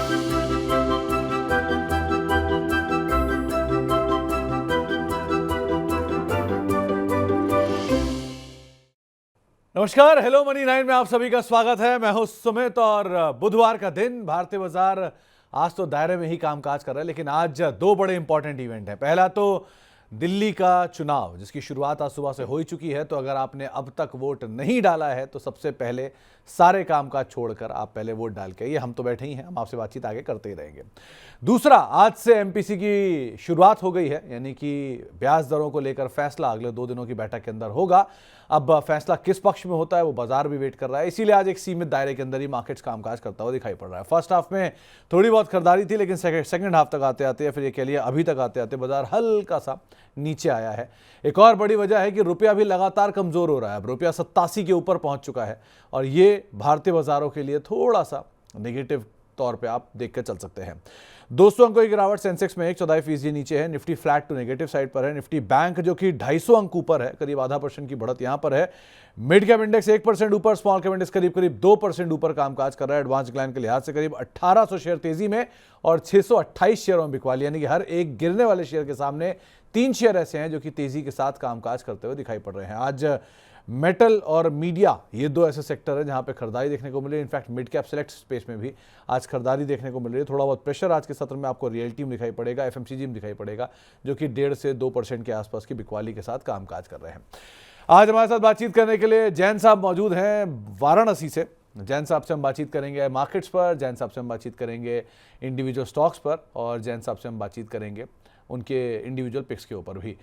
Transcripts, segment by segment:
नमस्कार, hello money 9 में आप सभी का स्वागत है। मैं हूं सुमित और बुधवार का दिन भारतीय बाजार आज तो दायरे में ही कामकाज कर रहा है, लेकिन आज दो बड़े इंपॉर्टेंट इवेंट हैं। पहला तो दिल्ली का चुनाव, जिसकी शुरुआत आज सुबह से हो ही चुकी है। तो अगर आपने अब तक वोट नहीं डाला है तो सबसे पहले सारे कामकाज छोड़कर आप पहले वोट डाल के आइए। हम तो बैठे ही हैं, हम आपसे बातचीत आगे करते ही रहेंगे। दूसरा, आज से एमपीसी की शुरुआत हो गई है, यानी कि ब्याज दरों को लेकर फैसला अगले 2 दिनों की बैठक के अंदर होगा। अब फैसला किस पक्ष में होता है वो बाजार भी वेट कर रहा है, इसीलिए आज एक सीमित दायरे के अंदर ही मार्केट्स कामकाज करता हुआ दिखाई पड़ रहा है। फर्स्ट हाफ में थोड़ी बहुत खरीदारी थी, लेकिन सेकंड हाफ तक आते आते या फिर ये कह लिए अभी तक आते आते बाजार हल्का सा नीचे आया है। एक और बड़ी वजह है कि रुपया भी लगातार कमजोर हो रहा है। अब रुपया 87 के ऊपर पहुंच चुका है और ये भारतीय बाजारों के लिए थोड़ा सा नेगेटिव तौर पे आप देख कर चल सकते हैं। 200 अंकों की गिरावट सेंसेक्स में 1.14% नीचे है। Nifty flat to negative side पर है। निफ्टी बैंक जो कि 250 अंक ऊपर है, करीब आधा % की बढ़त यहां पर है। मिड कैप इंडेक्स 1% ऊपर, स्मॉल कैप इंडेक्स करीब 2% ऊपर कामकाज कर रहा है। एडवांस डिक्लाइन के लिहाज से करीब 1800 शेयर तेजी में और 628 शेयरों में बिकवाली, यानी कि हर एक गिरने वाले शेयर के सामने 3 शेयर ऐसे हैं जो कि तेजी के साथ कामकाज करते हुए दिखाई पड़ रहे हैं। आज मेटल और मीडिया, ये दो ऐसे सेक्टर हैं जहां पे खरीदारी देखने को मिल रही है। In fact mid cap select space में भी आज खरीदारी देखने को मिल रही है। थोड़ा बहुत प्रेशर आज के सत्र में आपको रियल्टी में दिखाई पड़ेगा, एफएमसीजी में दिखाई पड़ेगा, जो कि 1.5 से 2% के आसपास की बिकवाली के साथ कामकाज कर रहे हैं। आज हमारे साथ बातचीत करने के लिए जैन साहब मौजूद हैं वाराणसी से। जैन साहब से हम बातचीत करेंगे मार्केट्स पर, जैन साहब से हम बातचीत करेंगे इंडिविजुअल स्टॉक्स पर, और जैन साहब से हम बातचीत करेंगे उनके इंडिविजुअल पिक्स के ऊपर भी।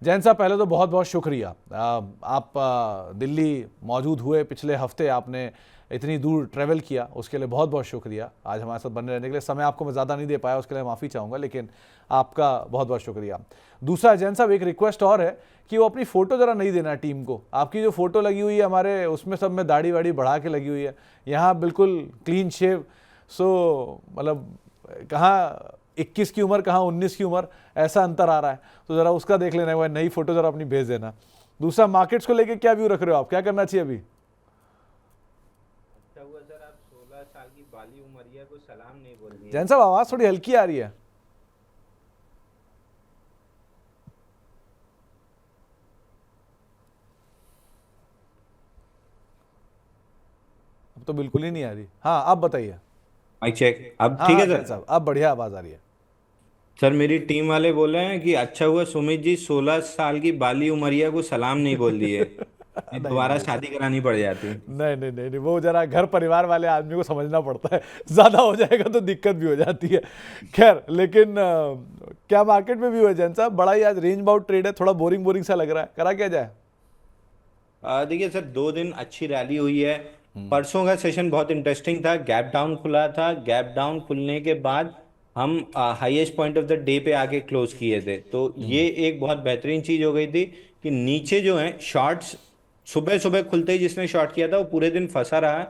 जैन साहब, पहले तो बहुत बहुत शुक्रिया, आप दिल्ली मौजूद हुए पिछले हफ्ते, आपने इतनी दूर ट्रैवल किया, उसके लिए बहुत बहुत शुक्रिया। आज हमारे साथ बने रहने के लिए, समय आपको मैं ज़्यादा नहीं दे पाया, उसके लिए माफ़ी चाहूँगा, लेकिन आपका बहुत बहुत शुक्रिया। दूसरा जैन साहब, एक रिक्वेस्ट और है कि वो अपनी फ़ोटो ज़रा नहीं देना टीम को। आपकी जो फ़ोटो लगी हुई है हमारे, उसमें सब में दाढ़ी वाड़ी बढ़ा के लगी हुई है, यहाँ बिल्कुल क्लीन शेव। सो मतलब कहाँ 21 की उम्र, कहाँ 19 की उम्र, ऐसा अंतर आ रहा है। तो ज़रा उसका देख लेना, वो नई फोटो ज़रा अपनी भेज देना। दूसरा, मार्केट्स को लेके क्या व्यू रख रहे हो आप, क्या करना चाहिए अभी? अच्छा हुआ सर आप 16 साल की बाली उमरिया को सलाम नहीं बोल दिए। जैन साहब, आवाज़ थोड़ी हल्की आ रही है। अब तो बिल्कुल ही नहीं आ रही। हाँ, आप बताइए। माइक चेक, अब हाँ ठीक हाँ है जैन सर। साहब, अब बढ़िया आवाज़ आ रही है। सर मेरी टीम वाले बोले हैं कि अच्छा हुआ सुमित जी 16 साल की बाली उमरिया को सलाम नहीं बोल दिए, नहीं नहीं दोबारा नहीं शादी करानी पड़ जाती। नहीं नहीं नहीं नहीं, वो जरा घर परिवार वाले आदमी को समझना पड़ता है, ज़्यादा हो जाएगा तो दिक्कत भी हो जाती है। खैर, लेकिन क्या मार्केट में भी हुआ जैन साहब? बड़ा ही आज रेंज बाउट ट्रेड है, थोड़ा बोरिंग बोरिंग सा लग रहा है, करा क्या जाए? देखिए सर 2 दिन अच्छी रैली हुई है। परसों का सेशन बहुत इंटरेस्टिंग था, गैप डाउन खुला था। गैप डाउन खुलने के बाद हम highest point of the day पे आके क्लोज किए थे, तो ये एक बहुत बेहतरीन चीज हो गई थी कि नीचे जो है शॉर्ट्स सुबह सुबह खुलते ही जिसने शॉर्ट किया था वो पूरे दिन फंसा रहा,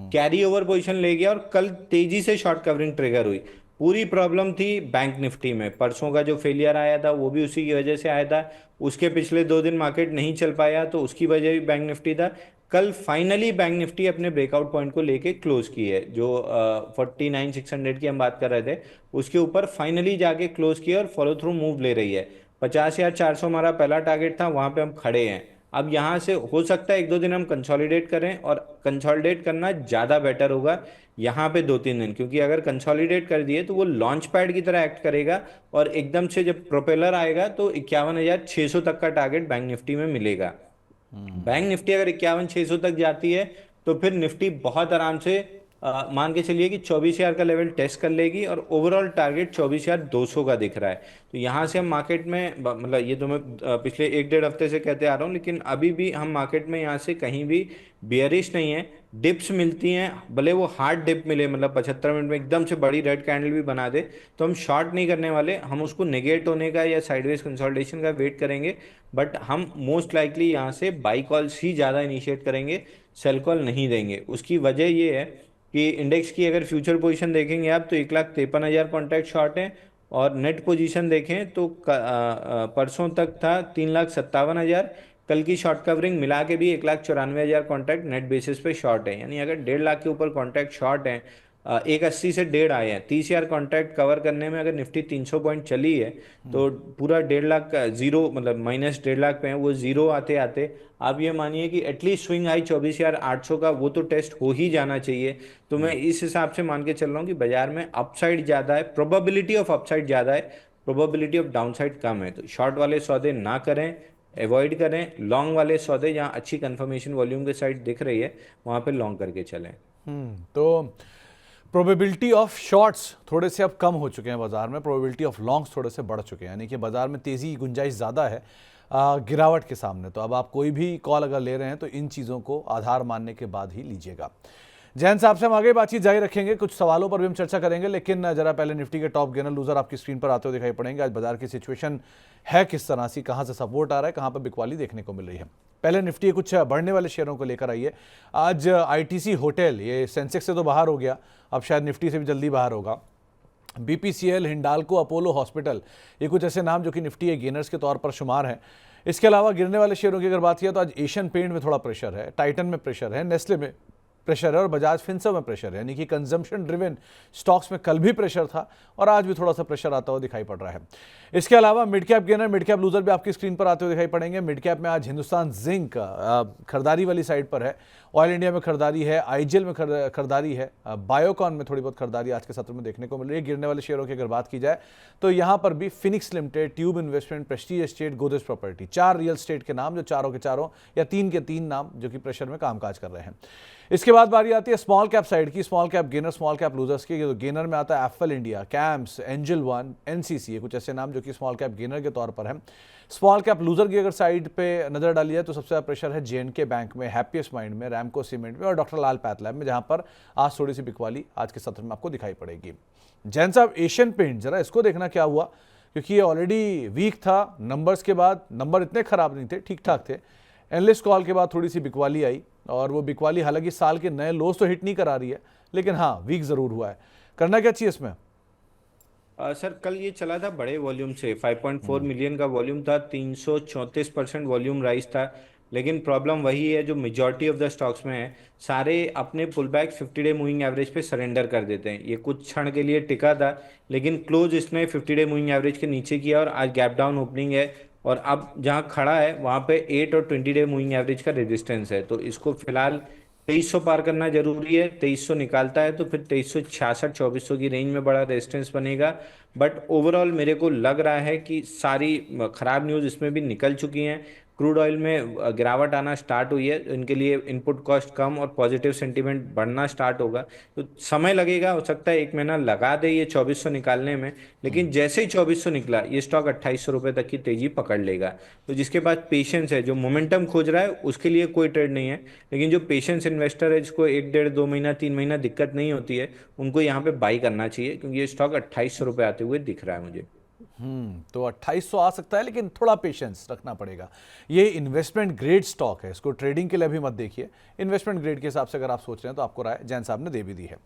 कैरी ओवर पोजीशन ले गया और कल तेजी से शॉर्ट कवरिंग ट्रिगर हुई। पूरी प्रॉब्लम थी बैंक निफ्टी में, परसों का जो फेलियर आया था वो भी उसी की वजह से आया था। उसके पिछले 2 दिन मार्केट नहीं चल पाया तो उसकी वजह भी बैंक निफ्टी था। कल फाइनली बैंक निफ्टी अपने ब्रेकआउट पॉइंट को लेके क्लोज की है, जो 49,600 की हम बात कर रहे थे उसके ऊपर फाइनली जाके क्लोज किया और फॉलो थ्रू मूव ले रही है। 50,400 हमारा पहला टारगेट था, वहां पे हम खड़े हैं। अब यहाँ से हो सकता है 1-2 दिन हम कंसोलिडेट करें, और कंसोलिडेट करना ज़्यादा बेटर होगा यहाँ पे 2-3 दिन, क्योंकि अगर कंसोलिडेट कर दिए तो वो लॉन्च पैड की तरह एक्ट करेगा और एकदम से जब प्रोपेलर आएगा तो 51,600 तक का टारगेट बैंक निफ्टी में मिलेगा। बैंक निफ्टी अगर 51,600 तक जाती है तो फिर निफ्टी बहुत आराम से मान के चलिए कि 24,000 का लेवल टेस्ट कर लेगी और ओवरऑल टारगेट 24,200 का दिख रहा है। तो यहाँ से हम मार्केट में मतलब ये तो मैं पिछले 1-1.5 हफ्ते से कहते आ रहा हूँ, लेकिन अभी भी हम मार्केट में यहाँ से कहीं भी बियरिश नहीं है। डिप्स मिलती हैं, भले वो हार्ड डिप मिले, मतलब 75 मिनट में एकदम से बड़ी रेड कैंडल भी बना दे, तो हम शॉर्ट नहीं करने वाले, हम उसको नेगेट होने का या साइडवेज कंसोलिडेशन का वेट करेंगे। बट हम मोस्ट लाइकली यहाँ से बाई कॉल्स ही ज़्यादा इनिशिएट करेंगे, सेल कॉल नहीं देंगे। उसकी वजह ये है कि इंडेक्स की अगर फ्यूचर पोजीशन देखेंगे आप तो 1,53,000 कॉन्ट्रैक्ट शॉर्ट है, और नेट पोजीशन देखें तो परसों तक था 3,57,000। कल की शॉर्ट कवरिंग मिला के भी 1,94,000 कॉन्ट्रैक्ट नेट बेसिस पे शॉर्ट है, यानी अगर 1.5 लाख के ऊपर कॉन्ट्रैक्ट शॉर्ट है एक 80 से 1.5 आए हैं। 30,000 कॉन्ट्रैक्ट कवर करने में अगर निफ्टी 300 पॉइंट चली है तो पूरा 1.5 लाख का जीरो, मतलब माइनस 1.5 लाख पे है, वो जीरो आते आते आप ये मानिए कि एटलीस्ट स्विंग हाई 24,800 का वो तो टेस्ट हो ही जाना चाहिए। तो मैं इस हिसाब से मान के चल रहा हूँ कि बाजार में अपसाइड ज़्यादा है, प्रोबेबिलिटी ऑफ अपसाइड ज़्यादा है, प्रोबेबिलिटी ऑफ डाउनसाइड कम है। तो शॉर्ट वाले सौदे ना करें, अवॉइड करें। लॉन्ग वाले सौदे जहाँ अच्छी कंफर्मेशन वॉल्यूम के साइड दिख रही है वहाँ पे लॉन्ग करके चलें। तो प्रोबेबिलिटी ऑफ शॉर्ट्स थोड़े से अब कम हो चुके हैं बाजार में, प्रोबेबिलिटी ऑफ लॉन्ग्स थोड़े से बढ़ चुके हैं, यानी कि बाजार में तेज़ी की गुंजाइश ज़्यादा है गिरावट के सामने। तो अब आप कोई भी कॉल अगर ले रहे हैं तो इन चीज़ों को आधार मानने के बाद ही लीजिएगा। जैन साहब से हम आगे बातचीत जारी रखेंगे, कुछ सवालों पर भी हम चर्चा करेंगे, लेकिन जरा पहले निफ्टी के टॉप गेनर लूजर आपकी स्क्रीन पर आते हुए दिखाई पड़ेंगे। आज बाजार की सिचुएशन है किस तरह से, कहाँ से सपोर्ट आ रहा है, कहाँ पर बिकवाली देखने को मिल रही है। पहले निफ्टी कुछ बढ़ने वाले शेयरों को लेकर आइए। आज आईटीसी होटल, ये सेंसेक्स से तो बाहर हो गया, अब शायद निफ्टी से भी जल्दी बाहर होगा। बीपीसीएल, हिंडाल्को, अपोलो हॉस्पिटल, ये कुछ ऐसे नाम जो कि निफ्टी के गेनर्स के तौर पर शुमार हैं। इसके अलावा गिरने वाले शेयरों की अगर बात किया तो आज एशियन पेंट में थोड़ा प्रेशर है, टाइटन में प्रेशर है, नेस्ले में प्रेशर है और बजाज फिनसर्व में प्रेशर है, यानी कि कंजम्पशन ड्रिवन स्टॉक्स में कल भी प्रेशर था और आज भी थोड़ा सा प्रेशर आता हुआ दिखाई पड़ रहा है। इसके अलावा mid cap gainer, mid cap loser भी आपकी स्क्रीन पर आते हुए दिखाई पड़ेंगे। मिड कैप में आज हिंदुस्तान जिंक खरीदारी वाली साइड पर है, ऑयल इंडिया में खरीदारी है, आईजीएल में खरीदारी है, बायोकॉन में थोड़ी बहुत खरीदारी आज के सत्र में देखने को मिल रही है। गिरने वाले शेयरों की अगर बात की जाए तो यहाँ पर भी Phoenix limited, tube investment, Prestige estate, Godrej property, 4 real estate के नाम जो चारों के चारों या 3 के 3 नाम जो कि प्रेशर में कामकाज कर रहे हैं। इसके बाद बारी आती है स्मॉल कैप साइड की, small cap gainer, small cap losers की। तो गेनर में आता है FL India, camps, angel one, NCC, ये कुछ ऐसे नाम जो कि स्मॉल कैप गेनर के तौर पर है। स्मॉल कैप लूजर की अगर साइड पे नजर डाली जाए तो सबसे ज्यादा प्रेशर है जेएनके बैंक में, हैप्पीएस्ट माइंड में, रैमको सीमेंट में और डॉक्टर लाल पैथलैब में, जहां पर आज थोड़ी सी बिकवाली आज के सत्र में आपको दिखाई पड़ेगी। जैन साहब, एशियन पेंट, जरा इसको देखना क्या हुआ, क्योंकि ये ऑलरेडी वीक था। नंबर्स के बाद नंबर इतने खराब नहीं थे, ठीक ठाक थे। एनालिस्ट कॉल के बाद थोड़ी सी बिकवाली आई और वो बिकवाली हालांकि साल के नए लोस तो हिट नहीं करा रही है, लेकिन हाँ वीक जरूर हुआ है। करना क्या चाहिए इसमें? सर कल ये चला था बड़े वॉल्यूम से, 5.4 मिलियन का वॉल्यूम था, 334% वॉल्यूम राइज था। लेकिन प्रॉब्लम वही है जो मेजॉरिटी ऑफ द स्टॉक्स में है, सारे अपने pull back 50 day moving average पे सरेंडर कर देते हैं। ये कुछ क्षण के लिए टिका था लेकिन क्लोज इसने 50 डे मूविंग एवरेज के नीचे किया और आज गैप डाउन ओपनिंग है और अब जहाँ खड़ा है वहाँ पे 8 और 20 डे मूविंग एवरेज का रेजिस्टेंस है। तो इसको फिलहाल 2300 पार करना जरूरी है। 2300 निकालता है तो फिर 2366 2400 की रेंज में बड़ा रेजिस्टेंस बनेगा। बट ओवरऑल मेरे को लग रहा है कि सारी खराब न्यूज़ इसमें भी निकल चुकी हैं। क्रूड ऑयल में गिरावट आना स्टार्ट हुई है, इनके लिए इनपुट कॉस्ट कम और पॉजिटिव सेंटीमेंट बढ़ना स्टार्ट होगा। तो समय लगेगा, हो सकता है 1 महीना लगा दे ये 2400 निकालने में, लेकिन जैसे ही 2400 निकला ये स्टॉक 2800 रुपये तक की तेजी पकड़ लेगा। तो जिसके पास पेशेंस है, जो मोमेंटम खोज रहा है, उसके लिए कोई ट्रेड नहीं है। लेकिन जो पेशेंस इन्वेस्टर है, जिसको 1 1.5 2 महीना 3 महीना दिक्कत नहीं होती है, उनको यहाँ पे बाई करना चाहिए, क्योंकि ये स्टॉक 2800 रुपये आते हुए दिख रहा है मुझे। तो 2800 आ सकता है, लेकिन थोड़ा पेशेंस रखना पड़ेगा। ये इन्वेस्टमेंट ग्रेड स्टॉक है, इसको ट्रेडिंग के लिए भी मत देखिए। इन्वेस्टमेंट ग्रेड के हिसाब से अगर आप सोच रहे हैं तो आपको राय जैन साहब ने दे भी दी है।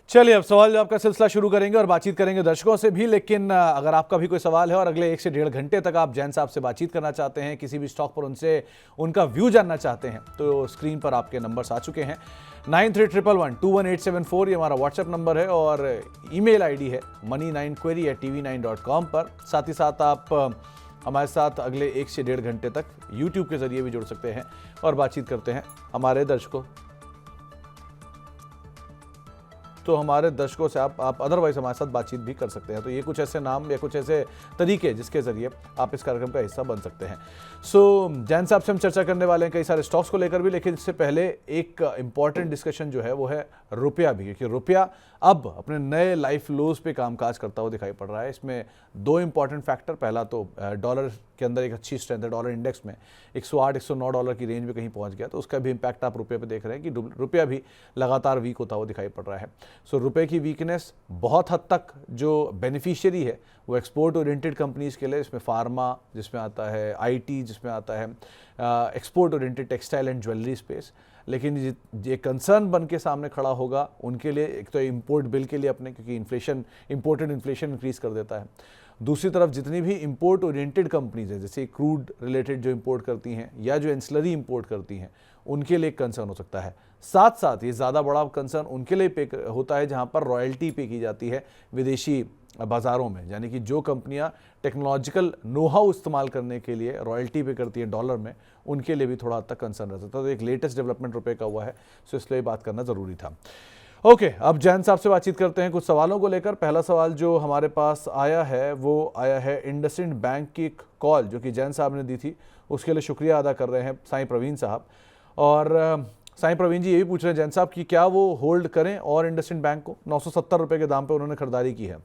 चलिए अब सवाल जवाब का सिलसिला शुरू करेंगे और बातचीत करेंगे दर्शकों से भी। लेकिन अगर आपका भी कोई सवाल है और अगले 1 से 1.5 घंटे तक आप जैन साहब से बातचीत करना चाहते हैं, किसी भी स्टॉक पर उनसे उनका व्यू जानना चाहते हैं, तो स्क्रीन पर आपके नंबर्स आ चुके हैं। 9311121874 ये हमारा व्हाट्सएप नंबर है और ईमेल आईडी है money9query@tv9.com पर। साथ ही साथ आप हमारे साथ अगले 1 से 1.5 घंटे तक यूट्यूब के जरिए भी जुड़ सकते हैं और बातचीत करते हैं हमारे दर्शकों। तो हमारे दर्शकों से आप अदरवाइज हमारे साथ बातचीत भी कर सकते हैं। तो ये कुछ ऐसे नाम या कुछ ऐसे तरीके जिसके जरिए आप इस कार्यक्रम का हिस्सा बन सकते हैं। जैन साहब से हम चर्चा करने वाले हैं कई सारे स्टॉक्स को लेकर भी, लेकिन इससे पहले एक इंपॉर्टेंट डिस्कशन जो है वो है रुपया भी, क्योंकि रुपया अब अपने नए लाइफ लोज पे कामकाज करता हुआ दिखाई पड़ रहा है। इसमें 2 इंपॉर्टेंट फैक्टर, पहला तो डॉलर के अंदर एक अच्छी स्ट्रेंथ है, डॉलर इंडेक्स में 108-109 डॉलर की रेंज में कहीं पहुंच गया, तो उसका भी इंपैक्ट आप रुपये पे देख रहे हैं कि रुपया भी लगातार वीक होता हुआ दिखाई पड़ रहा है। रुपये की वीकनेस बहुत हद तक जो बेनिफिशियरी है वो एक्सपोर्ट ओरिएंटेड कंपनीज के लिए, इसमें फार्मा जिसमें आता है, आईटी जिसमें आता है, export oriented textile and jewellery space, लेकिन ये कंसर्न बन के सामने खड़ा होगा उनके लिए, एक तो इंपोर्ट बिल के लिए अपने, क्योंकि इंपोर्टेड इन्फ्लेशन इंक्रीज कर देता है। दूसरी तरफ जितनी भी इंपोर्ट ओरिएंटेड कंपनीज हैं, जैसे क्रूड रिलेटेड जो इंपोर्ट करती हैं या जो एंसिलरी इंपोर्ट करती हैं, उनके लिए एक कंसर्न हो सकता है। साथ साथ ये ज़्यादा बड़ा कंसर्न उनके लिए पे होता है जहां पर रॉयल्टी पे की जाती है विदेशी बाज़ारों में, यानी कि जो कंपनियां टेक्नोलॉजिकल नो हाउ इस्तेमाल करने के लिए रॉयल्टी पे करती हैं डॉलर में, उनके लिए भी थोड़ा हद तक कंसर्न रह सकता है। तो एक लेटेस्ट डेवलपमेंट रुपए का हुआ है, सो इसलिए बात करना ज़रूरी था। ओके, अब जैन साहब से बातचीत करते हैं कुछ सवालों को लेकर। पहला सवाल जो हमारे पास आया है वो आया है इंडसइंड बैंक की कॉल जो कि जैन साहब ने दी थी, उसके लिए शुक्रिया अदा कर रहे हैं साईं प्रवीण साहब। और साईं प्रवीण जी ये भी पूछ रहे हैं जैन साहब कि क्या वो होल्ड करें और इंडसइंड बैंक को 970 रुपये के दाम पे उन्होंने खरीदारी की है।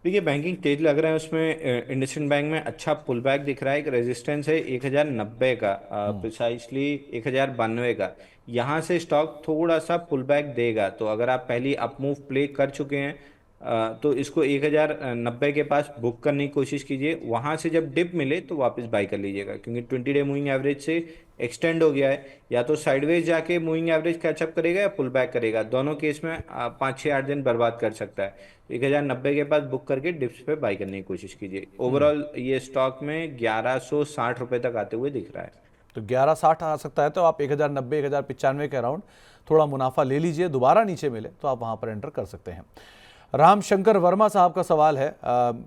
देखिए बैंकिंग तेज लग रहा है उसमें, इंडसइंड बैंक में अच्छा पुल बैक दिख रहा है। एक रेजिस्टेंस है 1090 का, प्रिसाइसली 1092 का। यहाँ से स्टॉक थोड़ा सा पुल बैक देगा, तो अगर आप पहली अप मूव प्ले कर चुके हैं तो इसको 1090 के पास बुक करने की कोशिश कीजिए। वहाँ से जब डिप मिले तो वापस बाई कर लीजिएगा, क्योंकि 20 डे मूविंग एवरेज से एक्सटेंड हो गया है। या तो साइडवेज जाके मूविंग एवरेज कैचअप करेगा या पुल बैक करेगा, दोनों केस में 5-6-8 दिन बर्बाद कर सकता है। 1090 के पास बुक करके डिप्स पे बाई करने की कोशिश कीजिए। ओवरऑल ये स्टॉक में 1160 रुपए तक आते हुए दिख रहा है। तो 1160 आ सकता है, तो आप 1090 1095 के अराउंड थोड़ा मुनाफा ले लीजिए, दोबारा नीचे मिले तो आप वहाँ पर एंटर कर सकते हैं। राम शंकर वर्मा साहब का सवाल है,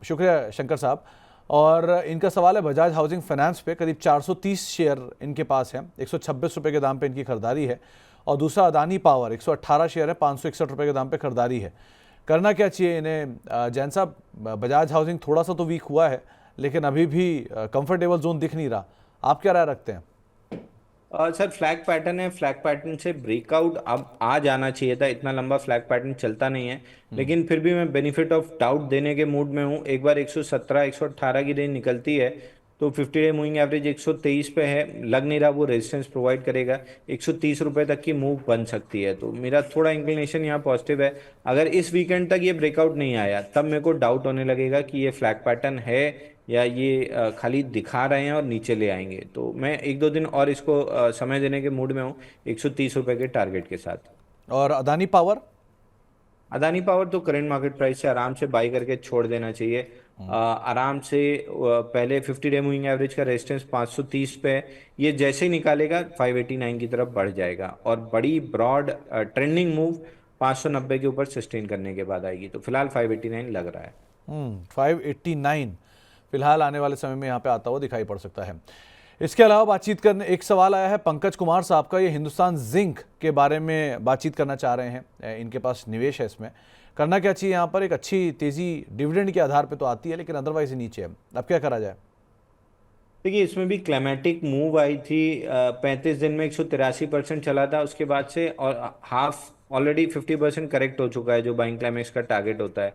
शुक्रिया शंकर साहब, और इनका सवाल है बजाज हाउसिंग फाइनेंस पे करीब 430 शेयर इनके पास हैं, 126 रुपये के दाम पे इनकी खरीदारी है। और दूसरा अदानी पावर 118 शेयर है, 561 रुपये के दाम पे खरीदारी है। करना क्या चाहिए इन्हें जैन साहब? बजाज हाउसिंग थोड़ा सा तो वीक हुआ है, लेकिन अभी भी कंफर्टेबल जोन दिख नहीं रहा, आप क्या राय रखते हैं? सर फ्लैग पैटर्न है, फ्लैग पैटर्न से ब्रेकआउट अब आ जाना चाहिए था। इतना लंबा फ्लैग पैटर्न चलता नहीं है, लेकिन फिर भी मैं बेनिफिट ऑफ डाउट देने के मूड में हूँ। एक बार 117 118 की रेंज निकलती है तो 50 डे मूविंग एवरेज 123 पे है, लग नहीं रहा वो रेजिस्टेंस प्रोवाइड करेगा। 130 रुपए तक की मूव बन सकती है, तो मेरा थोड़ा इंक्लिनेशन यहाँ पॉजिटिव है। अगर इस वीकेंड तक ये ब्रेकआउट नहीं आया तब मेरे को डाउट होने लगेगा कि ये फ्लैग पैटर्न है या ये खाली दिखा रहे हैं और नीचे ले आएंगे। तो मैं 1-2 दिन और इसको समय देने के मूड में हूँ 130 रुपए के टारगेट के साथ। और अदानी पावर? अदानी पावर तो करंट मार्केट प्राइस से आराम से बाई करके छोड़ देना चाहिए। आराम से पहले 50 डे मूविंग एवरेज का रेजिस्टेंस 530 पे है, ये जैसे ही निकालेगा 589 की तरफ बढ़ जाएगा, और बड़ी ब्रॉड ट्रेंडिंग मूव 590 के ऊपर सस्टेन करने के बाद आएगी। तो फिलहाल 589 लग रहा है। 589 फिलहाल आने वाले समय में यहाँ पे आता हुआ दिखाई पड़ सकता है। इसके अलावा बातचीत करने एक सवाल आया है पंकज कुमार साहब का, ये हिंदुस्तान जिंक के बारे में बातचीत करना चाह रहे हैं। इनके पास निवेश है, इसमें करना क्या चाहिए? यहाँ पर एक अच्छी तेजी डिविडेंड के आधार पे तो आती है, लेकिन अदरवाइज नीचे है, अब क्या करा जाए? देखिए इसमें भी क्लाइमेटिक मूव आई थी, 35 दिन में 183% चला था उसके बाद से, और हाफ ऑलरेडी 50% करेक्ट हो चुका है, जो बाइंग क्लाइमेक्स का टारगेट होता है।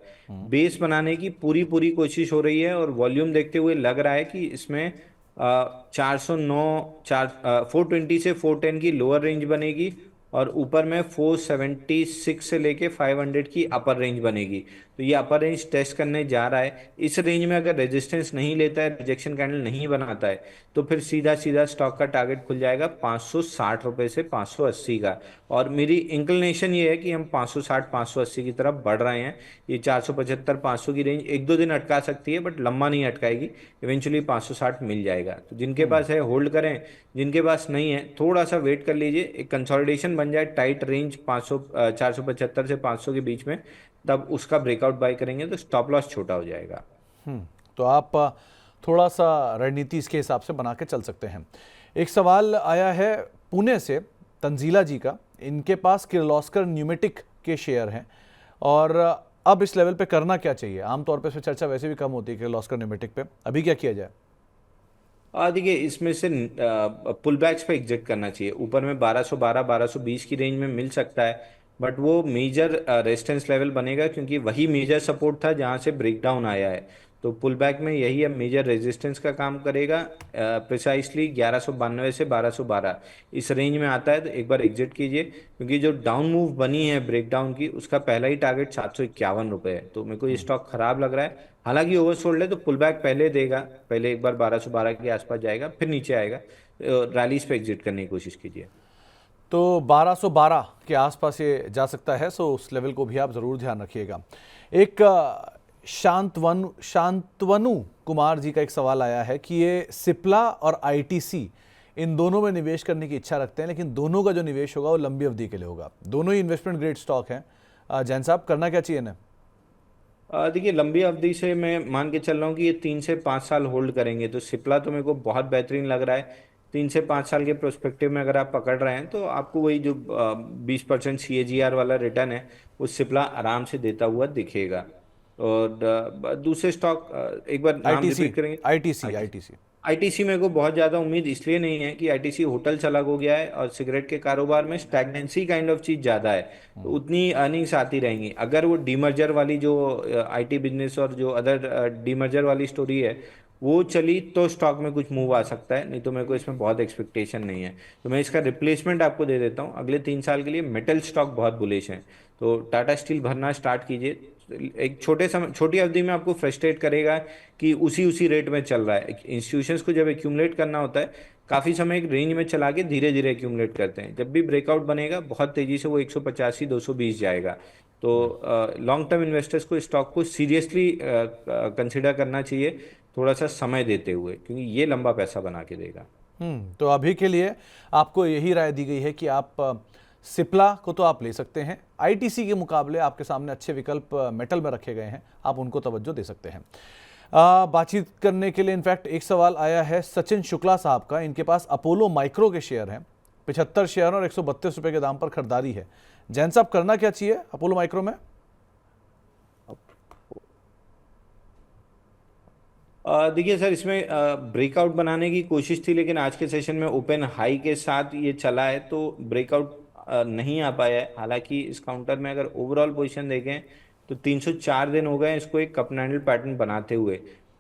बेस बनाने की पूरी पूरी कोशिश हो रही है, और वॉल्यूम देखते हुए लग रहा है कि इसमें 420 से 410 की लोअर रेंज बनेगी, और ऊपर में 476 से लेके 500 की अपर रेंज बनेगी। तो ये अपर रेंज टेस्ट करने जा रहा है। इस रेंज में अगर रेजिस्टेंस नहीं लेता है, रिजेक्शन कैंडल नहीं बनाता है, तो फिर सीधा सीधा स्टॉक का टारगेट खुल जाएगा 560 रुपए से 580 का। और मेरी इंक्लिनेशन ये है कि हम 560 580 की तरफ बढ़ रहे हैं। ये 475 500 की रेंज 1-2 दिन अटका सकती है, बट लंबा नहीं अटकाएगी, इवेंचुअली 560 मिल जाएगा। तो जिनके पास है होल्ड करें, जिनके पास नहीं है थोड़ा सा वेट कर लीजिए। एक कंसोलिडेशन बन जाए टाइट रेंज 475 से 500 के बीच में, तब उसका ब्रेकआउट बाय करेंगे तो स्टॉप लॉस छोटा हो जाएगा। तो आप थोड़ा सा रणनीति इसके हिसाब से बना के चल सकते हैं। एक सवाल आया है पुणे से तंजीला जी का, इनके पास किर्लोस्कर न्यूमेटिक के शेयर हैं, और अब इस लेवल पे करना क्या चाहिए? आमतौर पे इस पे चर्चा वैसे भी कम होती है किर्लोस्कर न्यूमेटिक पे, अभी क्या किया जाए? देखिए इसमें से पुल बैक्स पे एग्जिट करना चाहिए। ऊपर में 1212 1220 की रेंज में मिल सकता है, बट वो मेजर रेजिस्टेंस लेवल बनेगा, क्योंकि वही मेजर सपोर्ट था जहां से ब्रेकडाउन आया है। तो पुल बैक में यही अब मेजर रेजिस्टेंस का काम करेगा। प्रिसाइसली 1192 से 1212 इस रेंज में आता है, तो एक बार एग्जिट कीजिए, क्योंकि जो डाउन मूव बनी है ब्रेकडाउन की, उसका पहला ही टारगेट 751 रुपये है। तो मेरे को ये स्टॉक खराब लग रहा है। हालांकि ओवरसोल्ड है, तो पुल बैक पहले देगा, पहले एक बार 1212 के आसपास जाएगा, फिर नीचे आएगा। रैलीज पे एग्जिट करने की कोशिश कीजिए। तो 1212 के आसपास ये जा सकता है, सो उस लेवल को भी आप ज़रूर ध्यान रखिएगा। एक शांतवनु कुमार जी का एक सवाल आया है कि ये सिप्ला और आईटीसी इन दोनों में निवेश करने की इच्छा रखते हैं, लेकिन दोनों का जो निवेश होगा वो लंबी अवधि के लिए होगा। दोनों ही इन्वेस्टमेंट ग्रेड स्टॉक हैं। जैन साहब, करना क्या चाहिए इन्हें? देखिए, लंबी अवधि से मैं मान के चल रहा हूँ कि ये 3 से 5 साल होल्ड करेंगे, तो सिप्ला तो मेरे को बहुत बेहतरीन लग रहा है। 3 से 5 साल के प्रोस्पेक्टिव में अगर आप पकड़ रहे हैं तो आपको वही जो 20% CAGR वाला रिटर्न है वो सिप्ला आराम से देता हुआ दिखेगा। और दूसरे स्टॉक एक बार नाम आईटीसी, रिपीट करेंगे? ITC, ITC. आईटीसी मेरे को बहुत ज़्यादा उम्मीद इसलिए नहीं है कि आईटीसी होटल चला हो गया है और सिगरेट के कारोबार में स्टैग्नेंसी काइंड ऑफ चीज़ ज़्यादा है, तो उतनी अर्निंग्स आती रहेंगी। अगर वो डीमर्जर वाली जो आईटी बिजनेस और जो अदर डीमर्जर वाली स्टोरी है वो चली तो स्टॉक में कुछ मूव आ सकता है, नहीं तो मेरे को इसमें बहुत एक्सपेक्टेशन नहीं है। तो मैं इसका रिप्लेसमेंट आपको दे देता हूँ। अगले 3 साल के लिए मेटल स्टॉक बहुत बुलिश है, तो टाटा स्टील भरना स्टार्ट कीजिए। एक छोटी अवधि में आपको फ्रस्ट्रेट करेगा कि उसी उसी रेट में चल रहा है। इंस्टीट्यूशंस को जब एक्यूमुलेट करना होता है काफ़ी समय एक रेंज में चला के धीरे धीरे एक्यूमुलेट करते हैं। जब भी ब्रेकआउट बनेगा बहुत तेज़ी से वो 185 220 जाएगा। तो लॉन्ग टर्म इन्वेस्टर्स को स्टॉक को सीरियसली कंसिडर करना चाहिए, थोड़ा सा समय देते हुए, क्योंकि ये लंबा पैसा बना के देगा। तो अभी के लिए आपको यही राय दी गई है कि आप सिप्ला को तो आप ले सकते हैं, आईटीसी के मुकाबले आपके सामने अच्छे विकल्प मेटल में रखे गए हैं, आप उनको तवज्जो दे सकते हैं। बातचीत करने के लिए इनफैक्ट एक सवाल आया है सचिन शुक्ला साहब का। इनके पास अपोलो माइक्रो के शेयर हैं, 75 शेयर और 132 रुपये के दाम पर खरीदारी है। जैन साहब, करना क्या चाहिए अपोलो माइक्रो में? देखिए सर, इसमें ब्रेकआउट बनाने की कोशिश थी, लेकिन आज के सेशन में ओपन हाई के साथ ये चला है तो ब्रेकआउट नहीं आ पाया है। हालांकि इस काउंटर में अगर ओवरऑल पोजीशन देखें तो 304 दिन हो गए इसको एक कप एंडल पैटर्न बनाते हुए,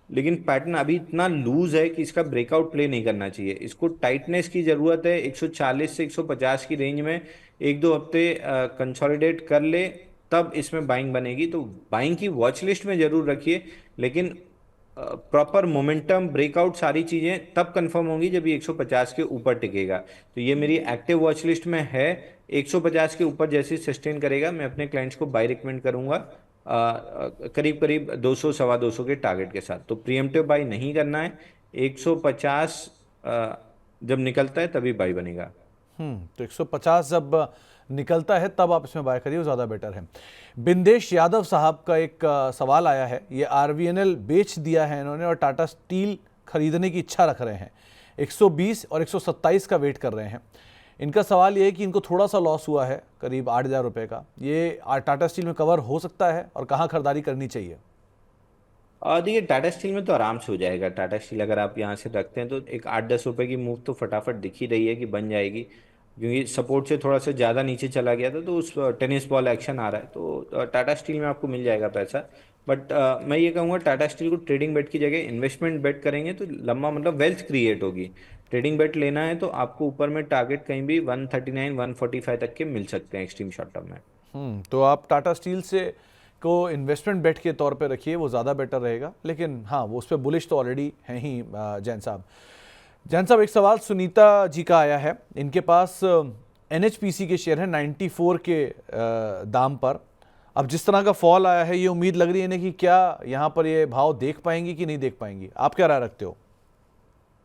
लेकिन पैटर्न अभी इतना लूज है कि इसका ब्रेकआउट प्ले नहीं करना चाहिए। इसको टाइटनेस की ज़रूरत है। 140 से 150 की रेंज में 1-2 हफ्ते कंसोलिडेट कर ले तब इसमें बाइंग बनेगी। तो बाइंग की वॉच लिस्ट में ज़रूर रखिए, लेकिन प्रॉपर मोमेंटम ब्रेकआउट सारी चीज़ें तब कंफर्म होंगी जब ये 150 के ऊपर टिकेगा। तो ये मेरी एक्टिव वॉच लिस्ट में है। 150 के ऊपर जैसे सस्टेन करेगा मैं अपने क्लाइंट्स को बाय रिकमेंड करूंगा करीब करीब 200 सवा 200 के टारगेट के साथ। तो प्रीएम्प्टिव बाय नहीं करना है। 150 जब निकलता है तभी बाय बनेगा। तो 150 जब निकलता है तब आप इसमें बाय करिए, वो ज़्यादा बेटर है। बिंदेश यादव साहब का एक सवाल आया है। ये आरवीएनएल बेच दिया है इन्होंने और टाटा स्टील खरीदने की इच्छा रख रहे हैं। 120 और 127 का वेट कर रहे हैं। इनका सवाल ये है कि इनको थोड़ा सा लॉस हुआ है करीब 8,000 रुपये का। ये टाटा स्टील में कवर हो सकता है और कहाँ खरीदारी करनी चाहिए? देखिए, टाटा स्टील में तो आराम से हो जाएगा। टाटा स्टील अगर आप यहाँ से रखते हैं तो एक 8-10 रुपए की मूव तो फटाफट दिख ही रही है कि बन जाएगी, क्योंकि सपोर्ट से थोड़ा सा ज़्यादा नीचे चला गया था तो उस टेनिस बॉल एक्शन आ रहा है। तो टाटा स्टील में आपको मिल जाएगा पैसा। बट मैं ये कहूँगा टाटा स्टील को ट्रेडिंग बेट की जगह इन्वेस्टमेंट बेट करेंगे तो लंबा मतलब वेल्थ क्रिएट होगी। ट्रेडिंग बेट लेना है तो आपको ऊपर में टारगेट कहीं भी 139 145 तक के मिल सकते हैं एक्सट्रीम शॉर्ट टर्म में। तो आप टाटा स्टील से को इन्वेस्टमेंट बेट के तौर पे रखिए, वो ज़्यादा बेटर रहेगा। लेकिन हाँ, वो उस पर बुलिश तो ऑलरेडी हैं ही। जैन साहब, एक सवाल सुनीता जी का आया है। इनके पास एनएचपीसी के शेयर हैं 94 के दाम पर। अब जिस तरह का फॉल आया है, ये उम्मीद लग रही है ना कि क्या यहाँ पर ये भाव देख पाएंगी कि नहीं देख पाएंगी? आप क्या राय रखते हो?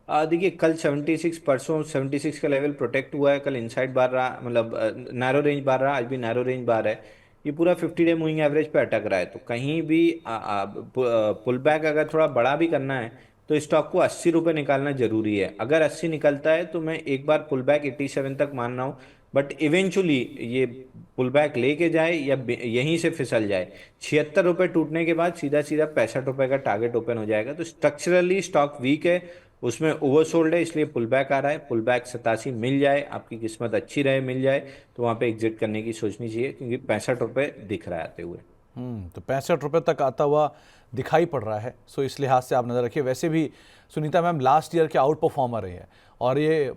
देखिए, कल 76 परसों 76 का लेवल प्रोटेक्ट हुआ है। कल इनसाइड बार रहा, मतलब नैरो रेंज बार रहा, आज भी नैरो रेंज बार है। ये पूरा 50 डे मूविंग एवरेज पे अटक रहा है। तो कहीं भी पुल बैक अगर थोड़ा बड़ा भी करना है तो स्टॉक को 80 रुपये निकालना जरूरी है। अगर 80 निकलता है तो मैं एक बार पुल बैक 87 तक मान रहा हूँ, बट इवेंचुअली ये पुल बैक लेके जाए या यहीं से फिसल जाए। 76 रुपये टूटने के बाद सीधा सीधा 65 रुपये का टारगेट ओपन हो जाएगा। तो स्ट्रक्चरली स्टॉक वीक है, उसमें ओवरसोल्ड है, इसलिए पुल बैक आ रहा है। पुल बैक 87 मिल जाए, आपकी किस्मत अच्छी रहे, मिल जाए तो वहाँ पे एग्जिट करने की सोचनी चाहिए, क्योंकि 65 रुपये दिख रहा है आते हुए। तो 65 रुपये तक आता हुआ दिखाई पड़ रहा है। सो इस लिहाज से आप नज़र रखिए। वैसे भी सुनीता मैम लास्ट ईयर के आउट परफॉर्मर रही है और ये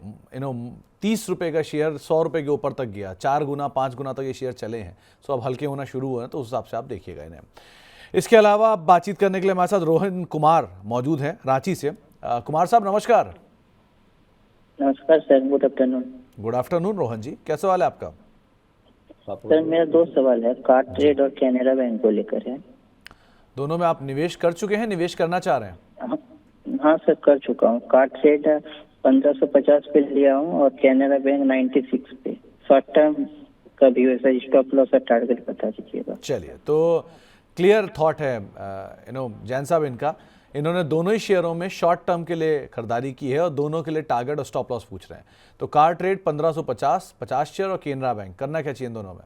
30 रुपये का शेयर 100 रुपये के ऊपर तक गया, 4 गुना 5 गुना तक ये शेयर चले हैं। सो अब हल्के होना शुरू हुए हैं, तो उस हिसाब से आप देखिएगा इन्हें। इसके अलावा बातचीत करने के लिए हमारे साथ रोहन कुमार मौजूद हैं रांची से। कुमार साहब, नमस्कार। नमस्कार sir, good afternoon. Good afternoon Rohan ji, क्या सवाल है आपका? सर मेरा दो सवाल है, कार ट्रेड और कैनरा बैंक को लेकर है। दोनों में आप निवेश कर चुके हैं, निवेश करना चाह रहे हैं? हाँ हाँ सर, कर चुका हूँ। कार ट्रेड 1550 पे लिया हूँ और कैनरा बैंक 96 पे। शॉर्ट टर्म का भी वैसा स्टॉप लॉस और टारगेट बता दीजिएगा। चलिए, तो क्लियर थॉट है जैन साहब इनका। इन्होंने दोनों ही शेयरों में शॉर्ट टर्म के लिए खरीदारी की है और दोनों के लिए टारगेट और स्टॉप लॉस पूछ रहे हैं। तो कार ट्रेड 1550 50 शेयर और केनरा बैंक, करना क्या चाहिए दोनों में?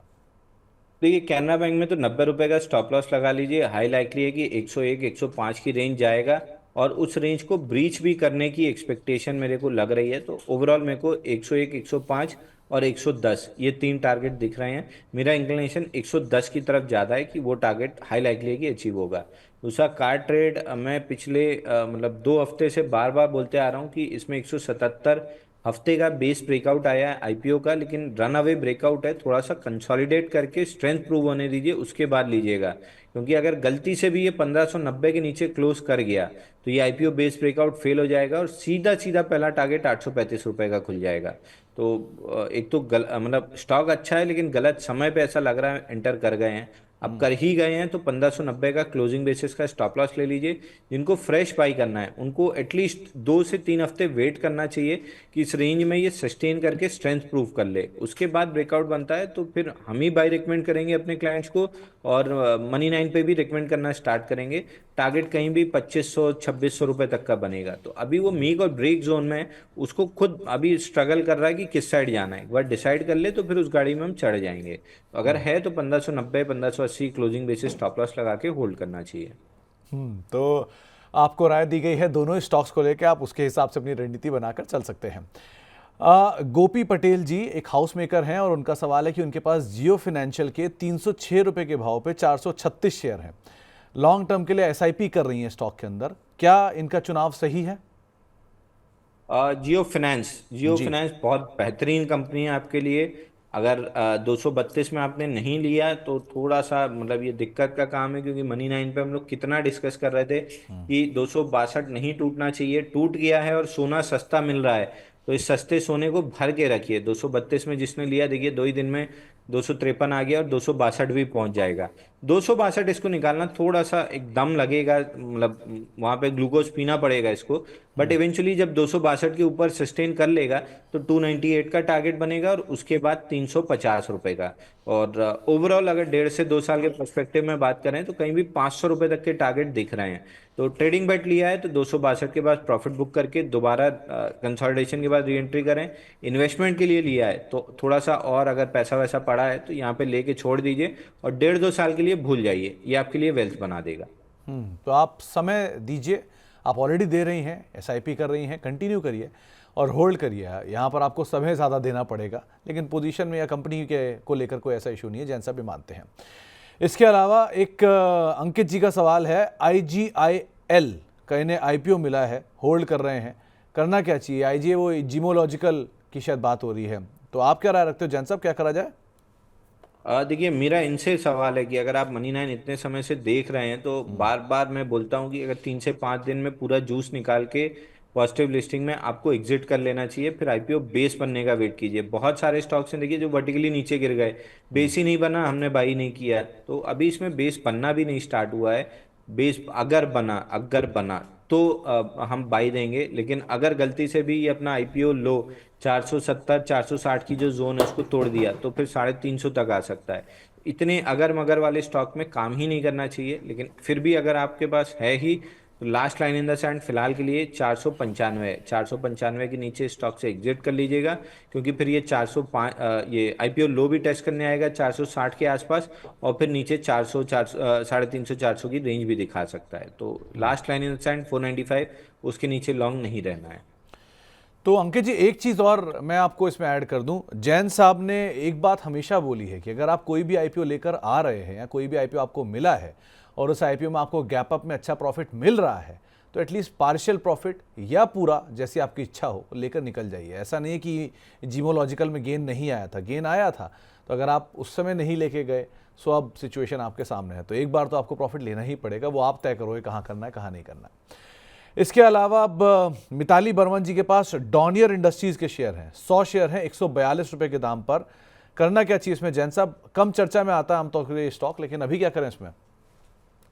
देखिए, कैनरा बैंक में तो 90 रुपए का स्टॉप लॉस लगा लीजिए। हाई लाइकली है कि 101 105 की रेंज जाएगा और उस रेंज को ब्रीच भी करने की एक्सपेक्टेशन मेरे को लग रही है। तो ओवरऑल मेरे को 101 105 और 110 ये तीन टारगेट दिख रहे हैं। मेरा इंक्लिनेशन 110 की तरफ ज़्यादा है कि वो टारगेट हाई लाइकली है कि अचीव होगा। दूसरा, कार ट्रेड मैं पिछले मतलब 2 हफ्ते से बार बार बोलते आ रहा हूँ कि इसमें 177 हफ्ते का बेस ब्रेकआउट आया है आईपीओ का, लेकिन रन अवे ब्रेकआउट है। थोड़ा सा कंसोलिडेट करके स्ट्रेंथ प्रूव होने दीजिए, उसके बाद लीजिएगा। क्योंकि अगर गलती से भी ये 1590 के नीचे क्लोज कर गया तो ये आईपीओ बेस ब्रेकआउट फेल हो जाएगा और सीधा सीधा पहला टारगेट 835 रुपए का खुल जाएगा। तो एक तो मतलब स्टॉक अच्छा है, लेकिन गलत समय पे ऐसा लग रहा है एंटर कर गए हैं। अब कर ही गए हैं तो 1590 का क्लोजिंग बेसिस का स्टॉप लॉस ले लीजिए। जिनको फ्रेश बाई करना है उनको एटलीस्ट 2 से 3 हफ्ते वेट करना चाहिए कि इस रेंज में ये सस्टेन करके स्ट्रेंथ प्रूव कर ले। उसके बाद ब्रेकआउट बनता है तो फिर हम ही बाई रिकमेंड करेंगे अपने क्लाइंट्स को और मनी 9 पे भी रिकमेंड करना स्टार्ट करेंगे। टारगेट कहीं भी 2500 2600 रुपए तक का बनेगा। तो अभी वो मीक और ब्रेक जोन में है, उसको खुद अभी स्ट्रगल कर रहा है कि किस साइड जाना है। एक बार डिसाइड कर ले तो फिर उस गाड़ी में हम चढ़ जाएंगे। तो अगर है तो 1590 1580 क्लोजिंग बेसिस स्टॉप लॉस लगा के होल्ड करना चाहिए। तो आपको राय दी गई है दोनों स्टॉक्स को लेकर, आप उसके हिसाब से अपनी रणनीति बनाकर चल सकते हैं। गोपी पटेल जी एक हाउस मेकर हैं और उनका सवाल है कि उनके पास जियो फाइनेंशियल के 306 रुपए के भाव पे 436 शेयर हैं। लॉन्ग टर्म के लिए एसआईपी कर रही हैं स्टॉक के अंदर, क्या इनका चुनाव सही है? जियो जी। फाइनेंस बहुत बेहतरीन कंपनी है आपके लिए। अगर 232 में आपने नहीं लिया तो थोड़ा सा मतलब ये दिक्कत का काम है, क्योंकि मनी 9 पे हम लोग कितना डिस्कस कर रहे थे कि 262 नहीं टूटना चाहिए। टूट गया है और सोना सस्ता मिल रहा है, तो इस सस्ते सोने को भर के रखिए। 232 में जिसने लिया, देखिए 2 ही दिन में 253 आ गया और 262 भी पहुंच जाएगा। 262 इसको निकालना थोड़ा सा एक दम लगेगा, मतलब वहां पे ग्लूकोज पीना पड़ेगा इसको। बट इवेंचुअली जब 262 के ऊपर सस्टेन कर लेगा तो 298 का टारगेट बनेगा और उसके बाद 350 रुपए का। और ओवरऑल अगर 1.5 से 2 साल के पर्सपेक्टिव में बात करें तो कहीं भी 500 रुपए तक के टारगेट दिख रहे हैं। तो ट्रेडिंग बेट लिया है तो 262 के बाद प्रॉफिट बुक करके दोबारा कंसोलिडेशन के बाद री एंट्री करें। इन्वेस्टमेंट के लिए लिया है तो थोड़ा सा और अगर पैसा वैसा पड़ा है तो यहाँ पे लेके छोड़ दीजिए और 1.5 2 साल के लिए भूल जाइए, ये आपके लिए वेल्थ बना देगा। तो आप समय दीजिए, आप ऑलरेडी दे रही हैं, एसआईपी कर रही हैं, कंटिन्यू करिए और होल्ड करिए। यहाँ पर आपको समय ज़्यादा देना पड़ेगा, लेकिन पोजीशन में या कंपनी के को लेकर कोई ऐसा इशू नहीं है, जैसा भी मानते हैं। इसके अलावा एक अंकित जी का सवाल है, IGIL का इन्हें आईपीओ मिला है, होल्ड कर रहे हैं, करना क्या चाहिए? आईजीआई वो जिमोलॉजिकल की शायद बात हो रही है, तो आप क्या राय रखते हो जैन साहब, क्या करा जाए? देखिए, मेरा इनसे सवाल है कि अगर आप मनी 9 इतने समय से देख रहे हैं तो बार बार मैं बोलता हूं कि अगर 3 से 5 दिन में पूरा जूस निकाल के पॉजिटिव लिस्टिंग में आपको एग्जिट कर लेना चाहिए। फिर आईपीओ बेस बनने का वेट कीजिए। बहुत सारे स्टॉक्स हैं देखिए जो वर्टिकली नीचे गिर गए, बेस ही नहीं बना, हमने बाई नहीं किया। तो अभी इसमें बेस बनना भी नहीं स्टार्ट हुआ है। बेस अगर बना तो हम बाई देंगे। लेकिन अगर गलती से भी ये अपना आईपीओ लो 470 460 की जो जोन है उसको तोड़ दिया तो फिर 350 तक आ सकता है। इतने अगर मगर वाले स्टॉक में काम ही नहीं करना चाहिए। लेकिन फिर भी अगर आपके पास है ही तो last line in the sand फिलहाल के लिए 495 के नीचे स्टॉक से एग्जिट कर लीजिएगा। क्योंकि फिर ये 405 ये आईपीओ लो भी टेस्ट करने आएगा 460 के आसपास और फिर नीचे 400 350 400 की रेंज भी दिखा सकता है। तो last line in the sand 495, उसके नीचे लॉन्ग नहीं रहना है। तो अंकित जी एक चीज़ और मैं आपको इसमें ऐड कर दूं, जैन साहब ने एक बात हमेशा बोली है कि अगर आप कोई भी आईपीओ लेकर आ रहे हैं या कोई भी आईपीओ आपको मिला है और उस आईपीओ में आपको गैप अप में अच्छा प्रॉफिट मिल रहा है तो एटलीस्ट पार्शियल प्रॉफिट या पूरा, जैसी आपकी इच्छा हो, लेकर निकल जाइए। ऐसा नहीं है कि जिमोलॉजिकल में गेन नहीं आया था, गेन आया था। तो अगर आप उस समय नहीं लेके गए सो अब सिचुएशन आपके सामने है, तो एक बार तो आपको प्रॉफिट लेना ही पड़ेगा, वो आप तय करोगे कहाँ करना है कहाँ नहीं करना है। इसके अलावा अब मिताली बर्मन जी के पास डॉनियर इंडस्ट्रीज के शेयर हैं, 100 शेयर हैं 142 रुपए के दाम पर। करना क्या चाहिए इसमें जैन साहब? कम चर्चा में आता है आमतौर पर ये स्टॉक, लेकिन अभी क्या करें इसमें?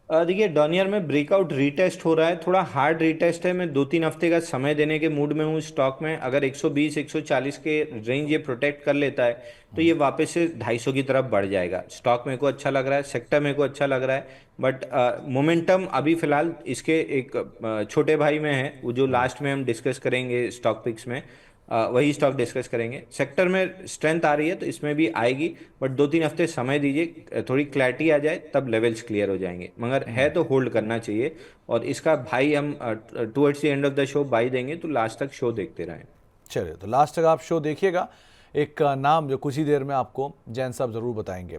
देखिए डॉनियर में ब्रेकआउट रीटेस्ट हो रहा है, थोड़ा हार्ड रीटेस्ट है। मैं 2-3 हफ्ते का समय देने के मूड में हूँ स्टॉक में। अगर 120 140 के रेंज ये प्रोटेक्ट कर लेता है तो ये वापस से 250 की तरफ बढ़ जाएगा। स्टॉक मेरे को अच्छा लग रहा है, सेक्टर मेरे को अच्छा लग रहा है, बट मोमेंटम अभी फिलहाल इसके एक छोटे भाई में है, वो जो लास्ट में हम डिस्कस करेंगे स्टॉक पिक्स में, वही स्टॉक डिस्कस करेंगे। सेक्टर में स्ट्रेंथ आ रही है तो इसमें भी आएगी, बट 2-3 हफ्ते समय दीजिए, थोड़ी क्लैरिटी आ जाए तब लेवल्स क्लियर हो जाएंगे। मगर है तो होल्ड करना चाहिए, और इसका भाई हम towards the end of the show by देंगे, तो लास्ट तक शो देखते रहें। चलिए, तो लास्ट तक आप शो देखिएगा। एक नाम जो कुछ ही देर में आपको जैन साहब जरूर बताएंगे।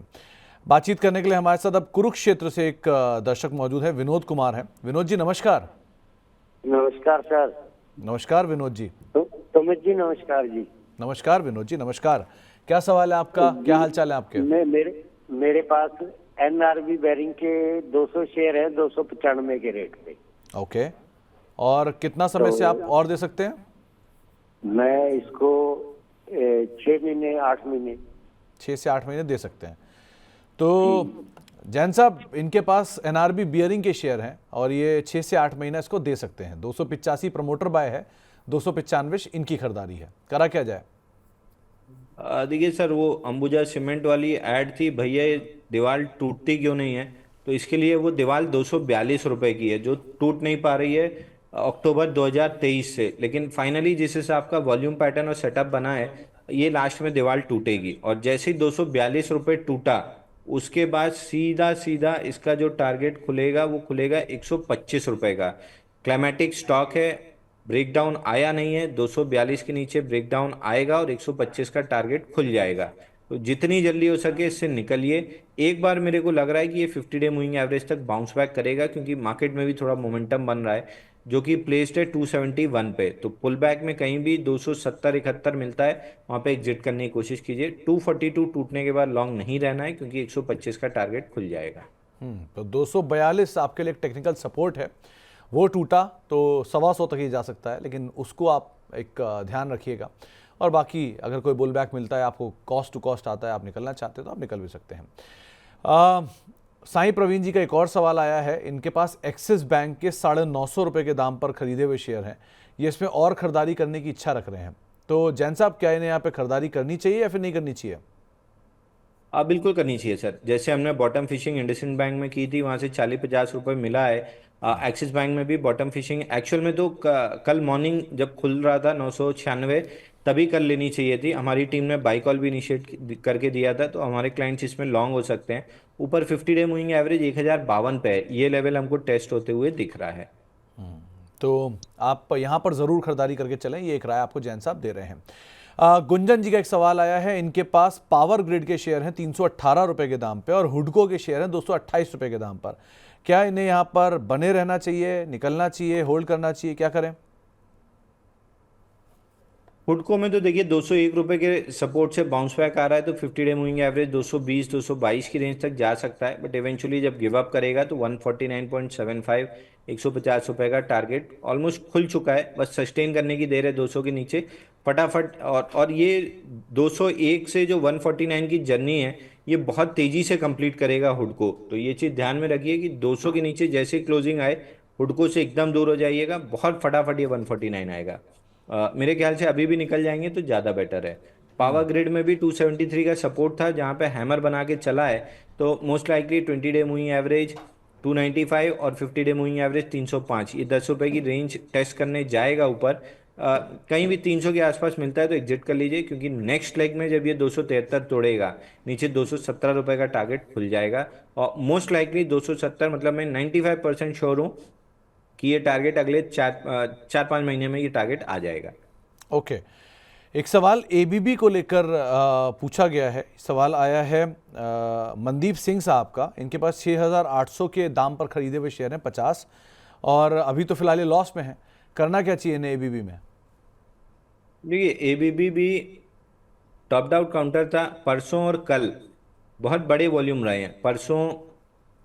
बातचीत करने के लिए हमारे साथ अब कुरुक्षेत्र से एक दर्शक मौजूद है, विनोद कुमार है। विनोद जी नमस्कार। नमस्कार सर। नमस्कार विनोद जी। सुमित जी नमस्कार जी। नमस्कार विनोद जी, नमस्कार। क्या सवाल है आपका, क्या हाल चाल है आपके? मेरे पास एनआरबी बेरिंग के 200 शेयर है 295 के रेट पे। ओके, और कितना समय से आप और दे सकते हैं? मैं इसको 6 महीने 8 महीने 6 से 8 महीने दे सकते हैं। तो जैन साहब, इनके पास एनआरबी बियरिंग के शेयर हैं और ये 6 से 8 महीना इसको दे सकते हैं। 285 प्रमोटर बाय है, 295 इनकी खरीदारी है। करा क्या जाए? देखिए सर, वो अंबुजा सीमेंट वाली ऐड थी, भैया ये दीवार टूटती क्यों नहीं है, तो इसके लिए वो दीवार 242 रुपए की है, जो टूट नहीं पा रही है अक्टूबर 2023 से। लेकिन फाइनली जिस हिसाब का वॉल्यूम पैटर्न और सेटअप बना है, ये लास्ट में दीवार टूटेगी। और जैसे ही 242 रुपये टूटा, उसके बाद सीधा सीधा इसका जो टारगेट खुलेगा वो खुलेगा 125 रुपये का। क्लाइमेटिक स्टॉक है, ब्रेकडाउन आया नहीं है, 242 के नीचे ब्रेकडाउन आएगा और 125 का टारगेट खुल जाएगा। तो जितनी जल्दी हो सके इससे निकलिए। एक बार मेरे को लग रहा है कि ये 50 डे मूविंग एवरेज तक बाउंस बैक करेगा, क्योंकि मार्केट में भी थोड़ा मोमेंटम बन रहा है, जो कि प्लेस्ड है 271 पे। तो पुल बैक में कहीं भी 270-71 मिलता है, वहाँ पे एग्जिट करने की कोशिश कीजिए। 242 टूटने के बाद लॉन्ग नहीं रहना है, क्योंकि 125 का टारगेट खुल जाएगा। तो 242 आपके लिए एक टेक्निकल सपोर्ट है, वो टूटा तो 125 तक ही जा सकता है, लेकिन उसको आप एक ध्यान रखिएगा। और बाकी अगर कोई बुल बैक मिलता है, आपको कॉस्ट टू कॉस्ट आता है, आप निकलना चाहते हो तो आप निकल भी सकते हैं। साईं प्रवीण जी का एक और सवाल आया है। इनके पास एक्सिस बैंक के 950 रुपये के दाम पर खरीदे हुए शेयर हैं, ये इसमें और खरीदारी करने की इच्छा रख रहे हैं। तो जैन साहब, क्या इन्हें यहाँ पे खरीदारी करनी चाहिए या फिर नहीं करनी चाहिए? आप बिल्कुल करनी चाहिए सर। जैसे हमने बॉटम फिशिंग इंडसइंड बैंक में की थी, वहाँ से 40-50 रुपये मिला है। एक्सिस बैंक में भी बॉटम फिशिंग एक्चुअल में तो कल मॉर्निंग जब खुल रहा था 996, तभी कर लेनी चाहिए थी। हमारी टीम ने बाई कॉल भी इनिशिएट करके दिया था, तो हमारे क्लाइंट्स इसमें लॉन्ग हो सकते हैं। ऊपर 50 डे मूविंग एवरेज 1052 पे है, ये लेवल हमको टेस्ट होते हुए दिख रहा है। तो आप यहाँ पर ज़रूर खरीदारी करके चलें, ये एक राय आपको जैन साहब दे रहे हैं। गुंजन जी का एक सवाल आया है। इनके पास पावर ग्रिड के शेयर हैं 318 रुपये के दाम पे और हुडको के शेयर हैं 228 रुपये के दाम पर। क्या इन्हें यहाँ पर बने रहना चाहिए, निकलना चाहिए, होल्ड करना चाहिए, क्या करें? हुडको में तो देखिए 201 रुपये के सपोर्ट से बाउंस बैक आ रहा है, तो 50 डे मूविंग एवरेज 220-222 की रेंज तक जा सकता है, बट इवेंचुअली जब गिव अप करेगा तो 149.75 150 रुपये का टारगेट ऑलमोस्ट खुल चुका है। बस सस्टेन करने की देर है 200 के नीचे फटाफट। और ये 201 से जो 149 की जर्नी है, ये बहुत तेज़ी से कंप्लीट करेगा हुडको। तो ये चीज़ ध्यान में रखिए कि 200 के नीचे जैसे क्लोजिंग आए, हुडको से एकदम दूर हो जाइएगा, बहुत फटाफट ये 149 आएगा। मेरे ख्याल से अभी भी निकल जाएंगे तो ज़्यादा बेटर है। पावर ग्रिड में भी 273 का सपोर्ट था, जहाँ पे हैमर बना के चला है, तो most likely 20 day moving average 295 और 50 डे मूविंग एवरेज 305, ये 10 रुपये की रेंज टेस्ट करने जाएगा ऊपर। कहीं भी 300 के आसपास मिलता है तो एग्जिट कर लीजिए, क्योंकि नेक्स्ट लेग में जब ये 273 तोड़ेगा, नीचे 217 रुपये का टारगेट खुल जाएगा। और मोस्ट लाइकली 270, मतलब मैं 95% श्योर हूँ कि ये टारगेट अगले 4-5 महीने में ये टारगेट आ जाएगा। ओके, एक सवाल एबीबी को लेकर पूछा गया है। सवाल आया है मनदीप सिंह साहब का। इनके पास 6,800 के दाम पर खरीदे हुए शेयर हैं 50, और अभी तो फिलहाल ये लॉस में है। करना क्या चाहिए इन्हें एबीबी में? देखिए एबीबी भी टॉप आउट काउंटर था परसों और कल, बहुत बड़े वॉल्यूम रहे हैं। परसों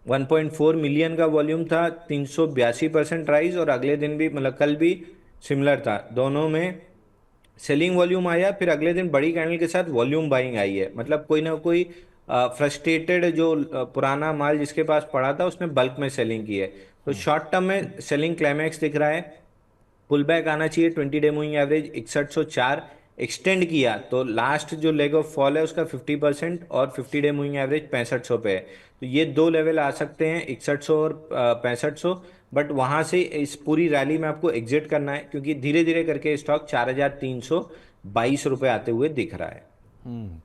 1.4 मिलियन का वॉल्यूम था, 382% राइज, और अगले दिन भी मतलब कल भी सिमिलर था। दोनों में सेलिंग वॉल्यूम आया, फिर अगले दिन बड़ी कैंडल के साथ वॉल्यूम बाइंग आई है। मतलब कोई ना कोई फ्रस्ट्रेटेड जो पुराना माल जिसके पास पड़ा था उसने बल्क में सेलिंग की है। तो शॉर्ट टर्म में सेलिंग क्लाइमैक्स दिख रहा है, पुल बैक आना चाहिए। 20 डे मूविंग एवरेज 6104 एक्सटेंड किया तो लास्ट जो लेग ऑफ फॉल है उसका 50%, और 50 डे मूविंग एवरेज 6500 पे है। तो ये दो लेवल आ सकते हैं, 6100 और 6500। बट वहां से इस पूरी रैली में आपको एग्जिट करना है, क्योंकि धीरे धीरे करके स्टॉक 4322 रुपये आते हुए दिख रहा है।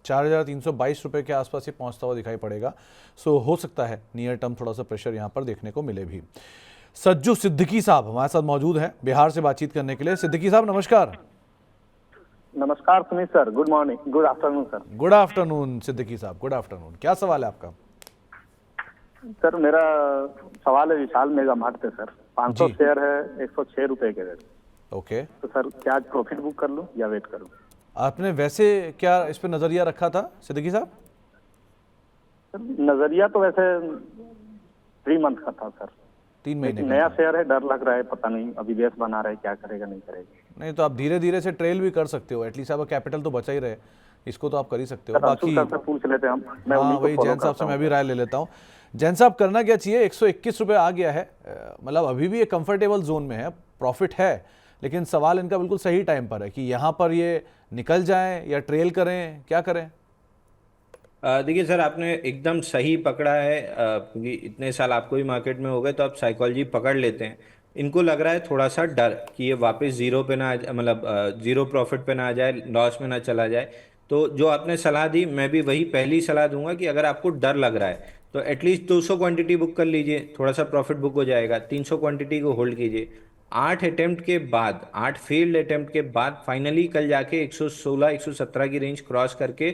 4,322 रुपये के आसपास ही पहुंचता हुआ दिखाई पड़ेगा। सो हो सकता है नियर टर्म थोड़ा सा प्रेशर यहाँ पर देखने को मिले भी। सज्जू सिद्दीकी साहब हमारे साथ मौजूद हैं बिहार से बातचीत करने के लिए। सिद्दीकी साहब नमस्कार। नमस्कार Sumit sir, good morning, good afternoon sir. Good afternoon Siddiqui साहब, गुड आफ्टरनून। क्या सवाल है आपका? सर मेरा सवाल है विशाल मेगा मार्ट पे सर। 500 जी। शेयर है, 106 रुपए के रेट। ओके, तो सर क्या आज प्रॉफिट बुक कर लूं या वेट करूं? आपने वैसे क्या इस पे नजरिया रखा था सिद्दीकी साहब? सर नजरिया तो वैसे 3 मंथ का था सर। 3 महीने एक का नया था। शेयर है, डर लग रहा है, पता नहीं अभी बेस बना रहे क्या करेगा नहीं करेगा। नहीं तो आप धीरे धीरे से ट्रेल भी कर सकते हो, एटलीस्ट आपका कैपिटल तो बचा ही रहे। इसको तो आप कर ही सकते हो। सर अंशुल बाकी सर से पूछ लेते हैं हम, मैं हाँ उन्हीं को वही follow जैन साहब से करता मैं भी हूं। राय ले लेता हूँ। जैन साहब करना क्या चाहिए? 121 रुपये आ गया है, मतलब अभी भी एक कंफर्टेबल जोन में है, प्रॉफिट है, लेकिन सवाल इनका बिल्कुल सही टाइम पर है कि यहाँ पर ये निकल जाएं या ट्रेल करें, क्या करें? देखिए सर, आपने एकदम सही पकड़ा है, क्योंकि इतने साल आपको भी मार्केट में हो गए तो आप साइकोलॉजी पकड़ लेते हैं। इनको लग रहा है थोड़ा सा डर कि ये वापस जीरो पे ना आ जाए, मतलब जीरो प्रॉफिट पे ना आ जाए, लॉस में ना चला जाए। तो जो आपने सलाह दी, मैं भी वही पहली सलाह दूंगा कि अगर आपको डर लग रहा है तो एटलीस्ट 200 क्वांटिटी बुक कर लीजिए, थोड़ा सा प्रॉफिट बुक हो जाएगा। 300 क्वांटिटी को होल्ड कीजिए। 8 अटेम्प्ट के बाद, 8 फेल्ड अटेम्प्ट के बाद फाइनली कल जाके 116 117 की रेंज क्रॉस करके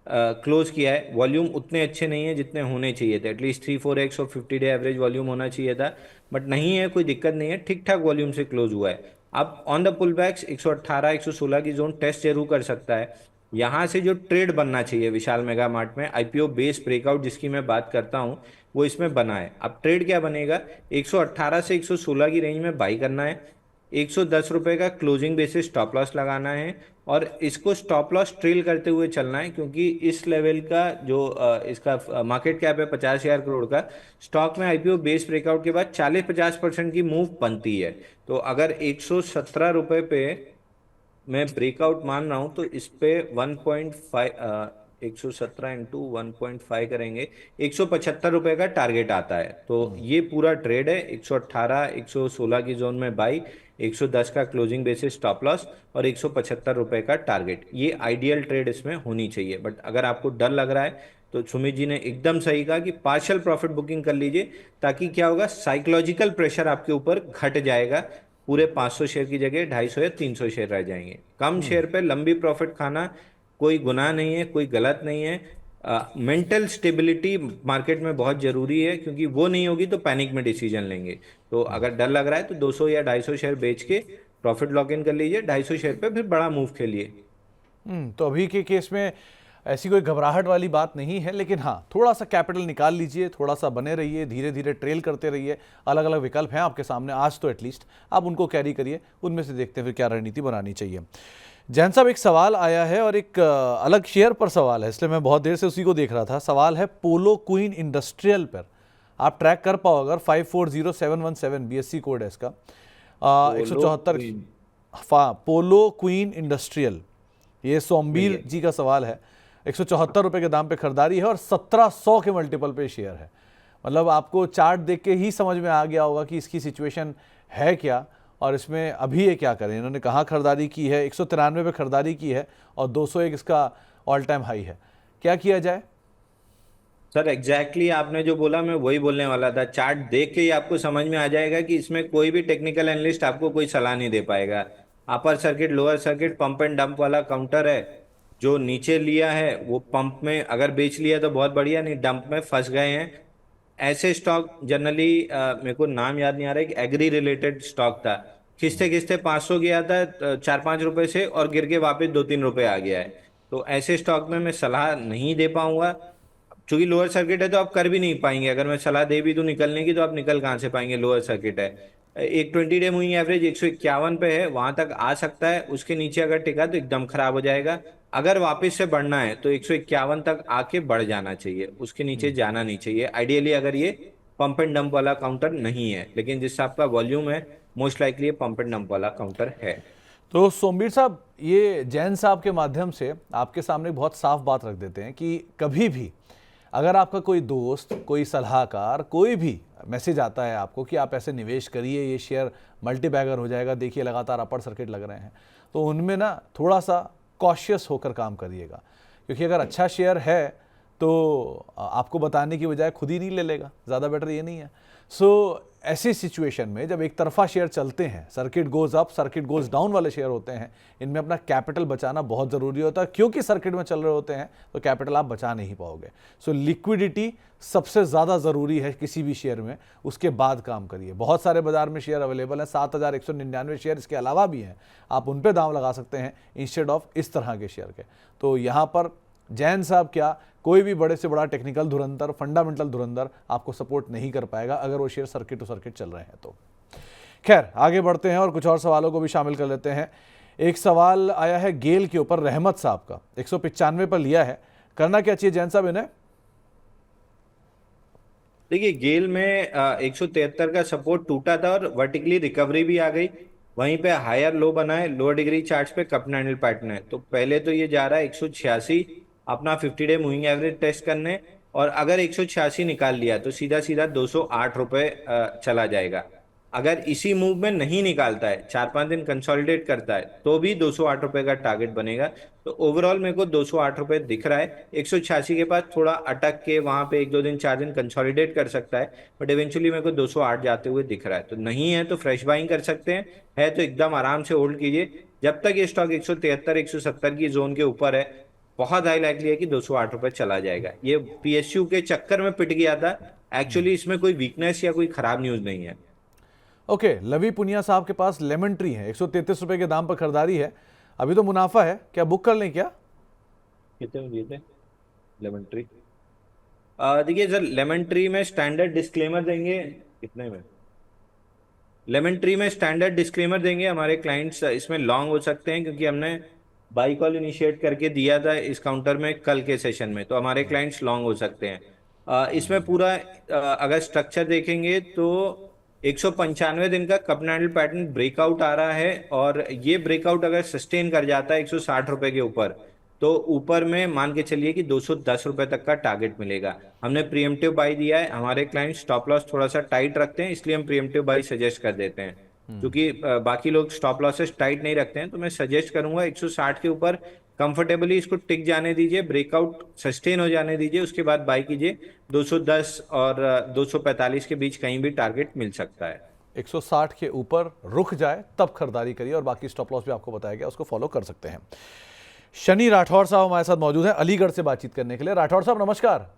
क्लोज किया है। वॉल्यूम उतने अच्छे नहीं है जितने होने चाहिए थे, एटलीस्ट 3-4x और 50 डे एवरेज वॉल्यूम होना चाहिए था, बट नहीं है, कोई दिक्कत नहीं है, ठीक ठाक वॉल्यूम से क्लोज हुआ है। अब ऑन द पुल बैक्स 118 116 की जोन टेस्ट जरूर कर सकता है। यहाँ से जो ट्रेड बनना चाहिए विशाल मेगा मार्ट में, आईपीओ बेस ब्रेकआउट जिसकी मैं बात करता हूँ, वो इसमें बना है। अब ट्रेड क्या बनेगा? 118 से 116 की रेंज में बाई करना है, 110 रुपये का क्लोजिंग बेसिस स्टॉप लॉस लगाना है, और इसको स्टॉप लॉस ट्रेल करते हुए चलना है, क्योंकि इस लेवल का जो इसका मार्केट कैप है 50,000 करोड़ का, स्टॉक में आईपीओ बेस ब्रेकआउट के बाद 40-50% की मूव बनती है। तो अगर 117 रुपये पे मैं ब्रेकआउट मान रहा हूँ तो इस पे 1.5 117 इंटू 1.5 करेंगे, 175 रुपये का टारगेट आता है। तो ये पूरा ट्रेड है, 118 116 की जोन में बाई, 110 का क्लोजिंग बेसिस स्टॉप लॉस, और 175 रुपये का टारगेट। ये आइडियल ट्रेड इसमें होनी चाहिए। बट अगर आपको डर लग रहा है तो सुमित जी ने एकदम सही कहा कि पार्शियल प्रॉफिट बुकिंग कर लीजिए, ताकि क्या होगा, साइकोलॉजिकल प्रेशर आपके ऊपर घट जाएगा। पूरे 500 शेयर की जगह 250 या 300 शेयर रह जाएंगे। कम शेयर पे लंबी प्रॉफिट खाना कोई गुनाह नहीं है, कोई गलत नहीं है। मेंटल स्टेबिलिटी मार्केट में बहुत जरूरी है, क्योंकि वो नहीं होगी तो पैनिक में डिसीजन लेंगे। तो अगर डर लग रहा है तो 200 या 250 शेयर बेच के प्रॉफिट लॉक इन कर लीजिए, 250 शेयर पे फिर बड़ा मूव खेलिए। तो अभी के केस में ऐसी कोई घबराहट वाली बात नहीं है, लेकिन हाँ थोड़ा सा कैपिटल निकाल लीजिए, थोड़ा सा बने रहिए, धीरे धीरे ट्रेल करते रहिए। अलग अलग विकल्प हैं आपके सामने आज तो एटलीस्ट, आप उनको कैरी करिए, उनमें से देखते हैं फिर क्या रणनीति बनानी चाहिए। जैन साहब एक सवाल आया है और एक अलग शेयर पर सवाल है, इसलिए मैं बहुत देर से उसी को देख रहा था। सवाल है पोलो क्वीन इंडस्ट्रियल पर, आप ट्रैक कर पाओ अगर 540717 BSC कोड है इसका। 174 पोलो क्वीन इंडस्ट्रियल, ये सोमबीर जी का सवाल है। 174 रुपये के दाम पे खरीदारी है और 1700 के मल्टीपल पे शेयर है। मतलब आपको चार्ट देख के ही समझ में आ गया होगा कि इसकी सिचुएशन है क्या और इसमें अभी ये क्या करें। इन्होंने कहाँ खरीदारी की है? 193 पे खरीदारी की है और 201 इसका ऑल टाइम हाई है। क्या किया जाए? सर एग्जैक्टली आपने जो बोला मैं वही बोलने वाला था। चार्ट देख के ही आपको समझ में आ जाएगा कि इसमें कोई भी टेक्निकल एनालिस्ट आपको कोई सलाह नहीं दे पाएगा। Upper circuit, lower circuit, pump and dump वाला काउंटर है। जो नीचे लिया है वो पंप में अगर बेच लिया तो बहुत बढ़िया, नहीं डंप में फंस गए हैं। ऐसे स्टॉक जनरली, मेरे को नाम याद नहीं आ रहा है, कि एग्री रिलेटेड स्टॉक था, खिंचते खिंचते 500 गया था 4-5 रुपए से, और गिर के वापस 2-3 रुपए आ गया है। तो ऐसे स्टॉक में मैं सलाह नहीं दे पाऊंगा। चूंकि लोअर सर्किट है तो आप कर भी नहीं पाएंगे, अगर मैं सलाह दे भी दूं निकलने की तो आप निकल कहाँ से पाएंगे, लोअर सर्किट है। एक 20 डे मूविंग एवरेज 151 पे है, वहां तक आ सकता है, उसके नीचे अगर टिका तो एकदम खराब हो जाएगा। अगर वापस से बढ़ना है तो 151 तक आके बढ़ जाना चाहिए, उसके नीचे जाना नहीं चाहिए आइडियली, अगर ये पंप एंड डंप वाला काउंटर नहीं है। लेकिन जिससे आपका वॉल्यूम है मोस्ट लाइकली ये पंप एंड डंप वाला काउंटर है। तो सोमवीर साहब, ये जैन साहब के माध्यम से आपके सामने बहुत साफ बात रख देते हैं कि कभी भी अगर आपका कोई दोस्त, कोई सलाहकार, कोई भी मैसेज आता है आपको कि आप ऐसे निवेश करिए, ये शेयर मल्टीबैगर हो जाएगा, देखिए लगातार अपर सर्किट लग रहे हैं, तो उनमें ना थोड़ा सा कॉशियस होकर काम करिएगा। क्योंकि अगर अच्छा शेयर है तो आपको बताने की बजाय खुद ही नहीं ले लेगा, ज़्यादा बेटर ये नहीं है। सो ऐसी सिचुएशन में जब एक तरफा शेयर चलते हैं, circuit goes up circuit goes down वाले शेयर होते हैं, इनमें अपना कैपिटल बचाना बहुत ज़रूरी होता है, क्योंकि सर्किट में चल रहे होते हैं तो कैपिटल आप बचा नहीं पाओगे। सो लिक्विडिटी सबसे ज़्यादा ज़रूरी है किसी भी शेयर में, उसके बाद काम करिए। बहुत सारे बाजार में शेयर अवेलेबल हैं, 7199 शेयर इसके अलावा भी हैं, आप उन पर दांव लगा सकते हैं इंस्टेड ऑफ इस तरह के शेयर के। तो यहाँ पर जैन साहब क्या, कोई भी बड़े से बड़ा टेक्निकल धुरंधर, फंडामेंटल धुरंधर आपको सपोर्ट नहीं कर पाएगा अगर वो शेयर सर्किट टू सर्किट चल रहे हैं तो। खैर, आगे बढ़ते हैं और कुछ और सवालों को भी शामिल कर लेते हैं। एक सवाल आया है गेल के ऊपर, रहमत साहब का, 195 पर लिया है, करना क्या चाहिए जैन साहब इन्हें? देखिए गेल में 173 का सपोर्ट टूटा था और वर्टिकली रिकवरी भी आ गई, वहीं पे हायर लो बना है, लोअर डिग्री चार्ट्स पे कप कैंडल पैटर्न है। तो पहले तो ये जा रहा है 186 अपना 50 डे मूविंग एवरेज टेस्ट करने, और अगर 186 निकाल लिया तो सीधा सीधा 208 रुपए चला जाएगा। अगर इसी मूव में नहीं निकालता है, 4-5 दिन कंसोलिडेट करता है, तो भी 208 रुपए का टारगेट बनेगा। तो ओवरऑल मेरे को 208 रुपए दिख रहा है। 186 के पास थोड़ा अटक के वहां पे 1-2 दिन 4 दिन कंसोलिडेट कर सकता है, बट इवेंचुअली मेरे को 208 जाते हुए दिख रहा है। तो नहीं है तो फ्रेश बाइंग कर सकते हैं, है तो एकदम आराम से होल्ड कीजिए जब तक ये स्टॉक 173-170 की जोन के ऊपर है। बहुत हाई लाइकली है कि 208 रुपए चला जाएगा। ये पीएसयू के चक्कर में पिट गया था, एक्चुअली इसमें कोई वीकनेस या कोई खराब न्यूज नहीं है। ओके, लवी पुनिया साहब के पास लेमन ट्री है, 133 रुपए के दाम पर खरीदारी है, अभी तो मुनाफा है, क्या बुक कर लें क्या? कितने में दिए थे लेमन ट्री? देखिए सर, लेमन ट्री में स्टैंडर्ड डिस्क्लेमर देंगे, कितने में लेमन ट्री में स्टैंडर्ड डिस्क्लेमर देंगे, हमारे क्लाइंट्स इसमें लॉन्ग हो सकते हैं क्योंकि हमने बाई कॉल इनिशिएट करके दिया था इस काउंटर में कल के सेशन में, तो हमारे क्लाइंट्स लॉन्ग हो सकते हैं। इसमें पूरा अगर स्ट्रक्चर देखेंगे तो 195 दिन का कप कैंडल पैटर्न ब्रेकआउट आ रहा है, और ये ब्रेकआउट अगर सस्टेन कर जाता है 160 रुपए के ऊपर, तो ऊपर में मान के चलिए कि 210 रुपए तक का टारगेट मिलेगा। हमने प्रीएम्प्टिव बाई दिया है, हमारे क्लाइंट स्टॉप लॉस थोड़ा सा टाइट रखते हैं, इसलिए हम प्रीएम्प्टिव बाई सजेस्ट कर देते हैं। क्योंकि बाकी लोग स्टॉप लॉसेस टाइट नहीं रखते हैं, तो मैं सजेस्ट करूंगा 160 के ऊपर कंफर्टेबली इसको टिक जाने दीजिए, ब्रेकआउट सस्टेन हो जाने दीजिए, उसके बाद बाई कीजिए। 210 और 245 के बीच कहीं भी टारगेट मिल सकता है। 160 के ऊपर रुक जाए तब खरीदारी करिए, और बाकी स्टॉप लॉस भी आपको बताया गया, उसको फॉलो कर सकते हैं। शनि राठौर साहब हमारे साथ मौजूद हैं अलीगढ़ से बातचीत करने के लिए। राठौर साहब नमस्कार।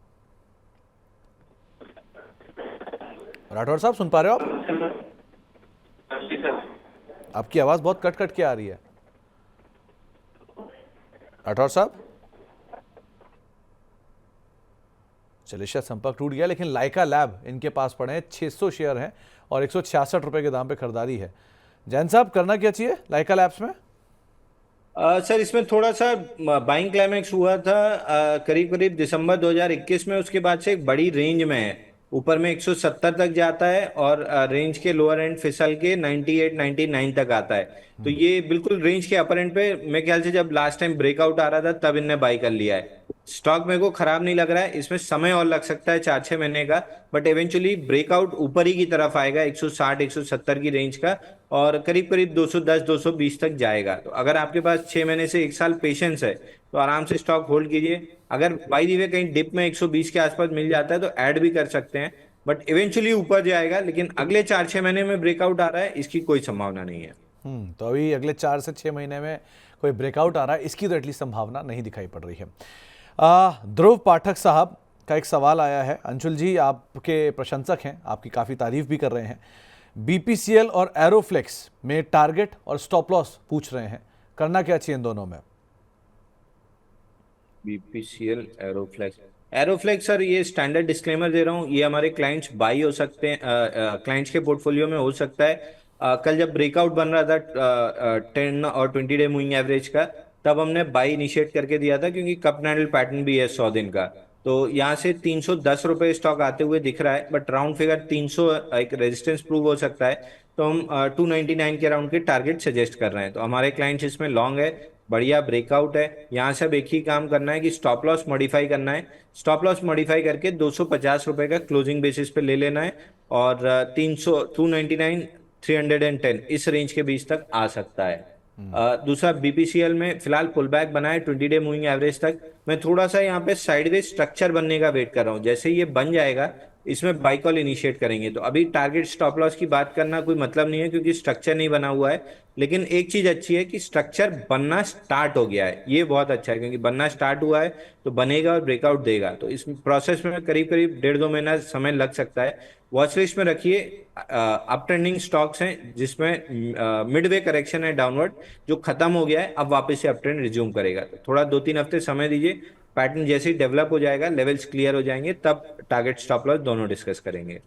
राठौर साहब सुन पा रहे हो आप? आपकी आवाज बहुत कट कट के आ रही है राठौर साहब। चलिए शायद संपर्क टूट गया, लेकिन लाइका लैब इनके पास पड़े हैं, 600 शेयर हैं और 166 रुपए के दाम पे खरीदारी है। जैन साहब करना क्या चाहिए लाइका लैब्स में? सर इसमें थोड़ा सा बाइंग क्लाइमेक्स हुआ था करीब करीब दिसंबर 2021 में, उसके बाद से एक बड़ी रेंज में है, ऊपर में 170 तक जाता है और रेंज के लोअर एंड फिसल के 98-99 तक आता है। तो ये बिल्कुल रेंज के अपर एंड पे, मेरे ख्याल से जब लास्ट टाइम ब्रेकआउट आ रहा था तब इनने बाई कर लिया है। स्टॉक मेरे को खराब नहीं लग रहा है, इसमें समय और लग सकता है 4-6 महीने का, बट इवेंचुअली ब्रेकआउट ऊपर ही की तरफ आएगा 160-170 की रेंज का, और करीब करीब 210-220 तक जाएगा। तो अगर आपके पास 6 महीने से 1 साल पेशेंस है तो आराम से स्टॉक होल्ड कीजिए। अगर बाई दी वे कहीं डिप में 120 के आसपास मिल जाता है तो ऐड भी कर सकते हैं, बट इवेंचुअली ऊपर जाएगा। लेकिन अगले 4-6 महीने में ब्रेकआउट आ रहा है, इसकी कोई संभावना नहीं है। तो अभी अगले 4 से 6 महीने में कोई ब्रेकआउट आ रहा है, इसकी तो एटलीस्ट संभावना नहीं दिखाई पड़ रही है। ध्रुव पाठक साहब का एक सवाल आया है। अंशुल जी आपके प्रशंसक हैं, आपकी काफ़ी तारीफ भी कर रहे हैं। बीपीसीएल और एरोफ्लेक्स में टारगेट और स्टॉप लॉस पूछ रहे हैं, करना क्या चाहिए इन दोनों में? बीपीसीएल, एरोफ्लेक्स, एरोफ्लेक्स सर, ये स्टैंडर्ड डिस्क्लेमर दे रहा हूँ, ये हमारे क्लाइंट्स बाई हो सकते हैं, क्लाइंट्स के पोर्टफोलियो में हो सकता है। कल जब ब्रेकआउट बन रहा था 10 और 20 डे मूविंग एवरेज का, तब हमने बाई इनिशिएट करके दिया था, क्योंकि कप कैंडल पैटर्न भी है 100 दिन का। तो यहाँ से 310 रुपए स्टॉक आते हुए दिख रहा है, बट राउंड फिगर 300 एक रेजिस्टेंस प्रूव हो सकता है। तो हम 299 के राउंड के टारगेट सजेस्ट कर रहे हैं। तो हमारे क्लाइंट्स इसमें लॉन्ग है, बढ़िया ब्रेकआउट है। यहाँ से अब एक ही काम करना है कि स्टॉप लॉस मॉडिफाई करना है। स्टॉप लॉस मॉडिफाई करके 250 रुपए का क्लोजिंग बेसिस पे ले लेना है, और 300 299 310 इस रेंज के बीच तक आ सकता है। दूसरा, बीपीसीएल में फिलहाल पुल बैक बना है 20 डे मूविंग एवरेज तक। मैं थोड़ा सा यहाँ पे साइडवेज स्ट्रक्चर बनने का वेट कर रहा हूँ। जैसे ये बन जाएगा, इसमें बाई कॉल इनिशिएट करेंगे। तो अभी टारगेट स्टॉप लॉस की बात करना कोई मतलब नहीं है, क्योंकि स्ट्रक्चर नहीं बना हुआ है। लेकिन एक चीज अच्छी है कि स्ट्रक्चर बनना स्टार्ट हो गया है, ये बहुत अच्छा है, क्योंकि बनना स्टार्ट हुआ है तो बनेगा और ब्रेकआउट देगा। तो इस प्रोसेस में करीब करीब 1.5-2 महीना समय लग सकता है। वॉच लिस्ट में रखिए। अप ट्रेंडिंग स्टॉक्स हैं जिसमें मिडवे करेक्शन है डाउनवर्ड, जो खत्म हो गया है, अब वापस से अप ट्रेंड रिज्यूम करेगा। तो थोड़ा 2-3 हफ्ते समय दीजिए। पैटर्न जैसे ही डेवलप हो जाएगा, लेवल्स क्लियर हो जाएंगे, तब टारगेट स्टॉप लॉस दोनों डिस्कस करेंगे।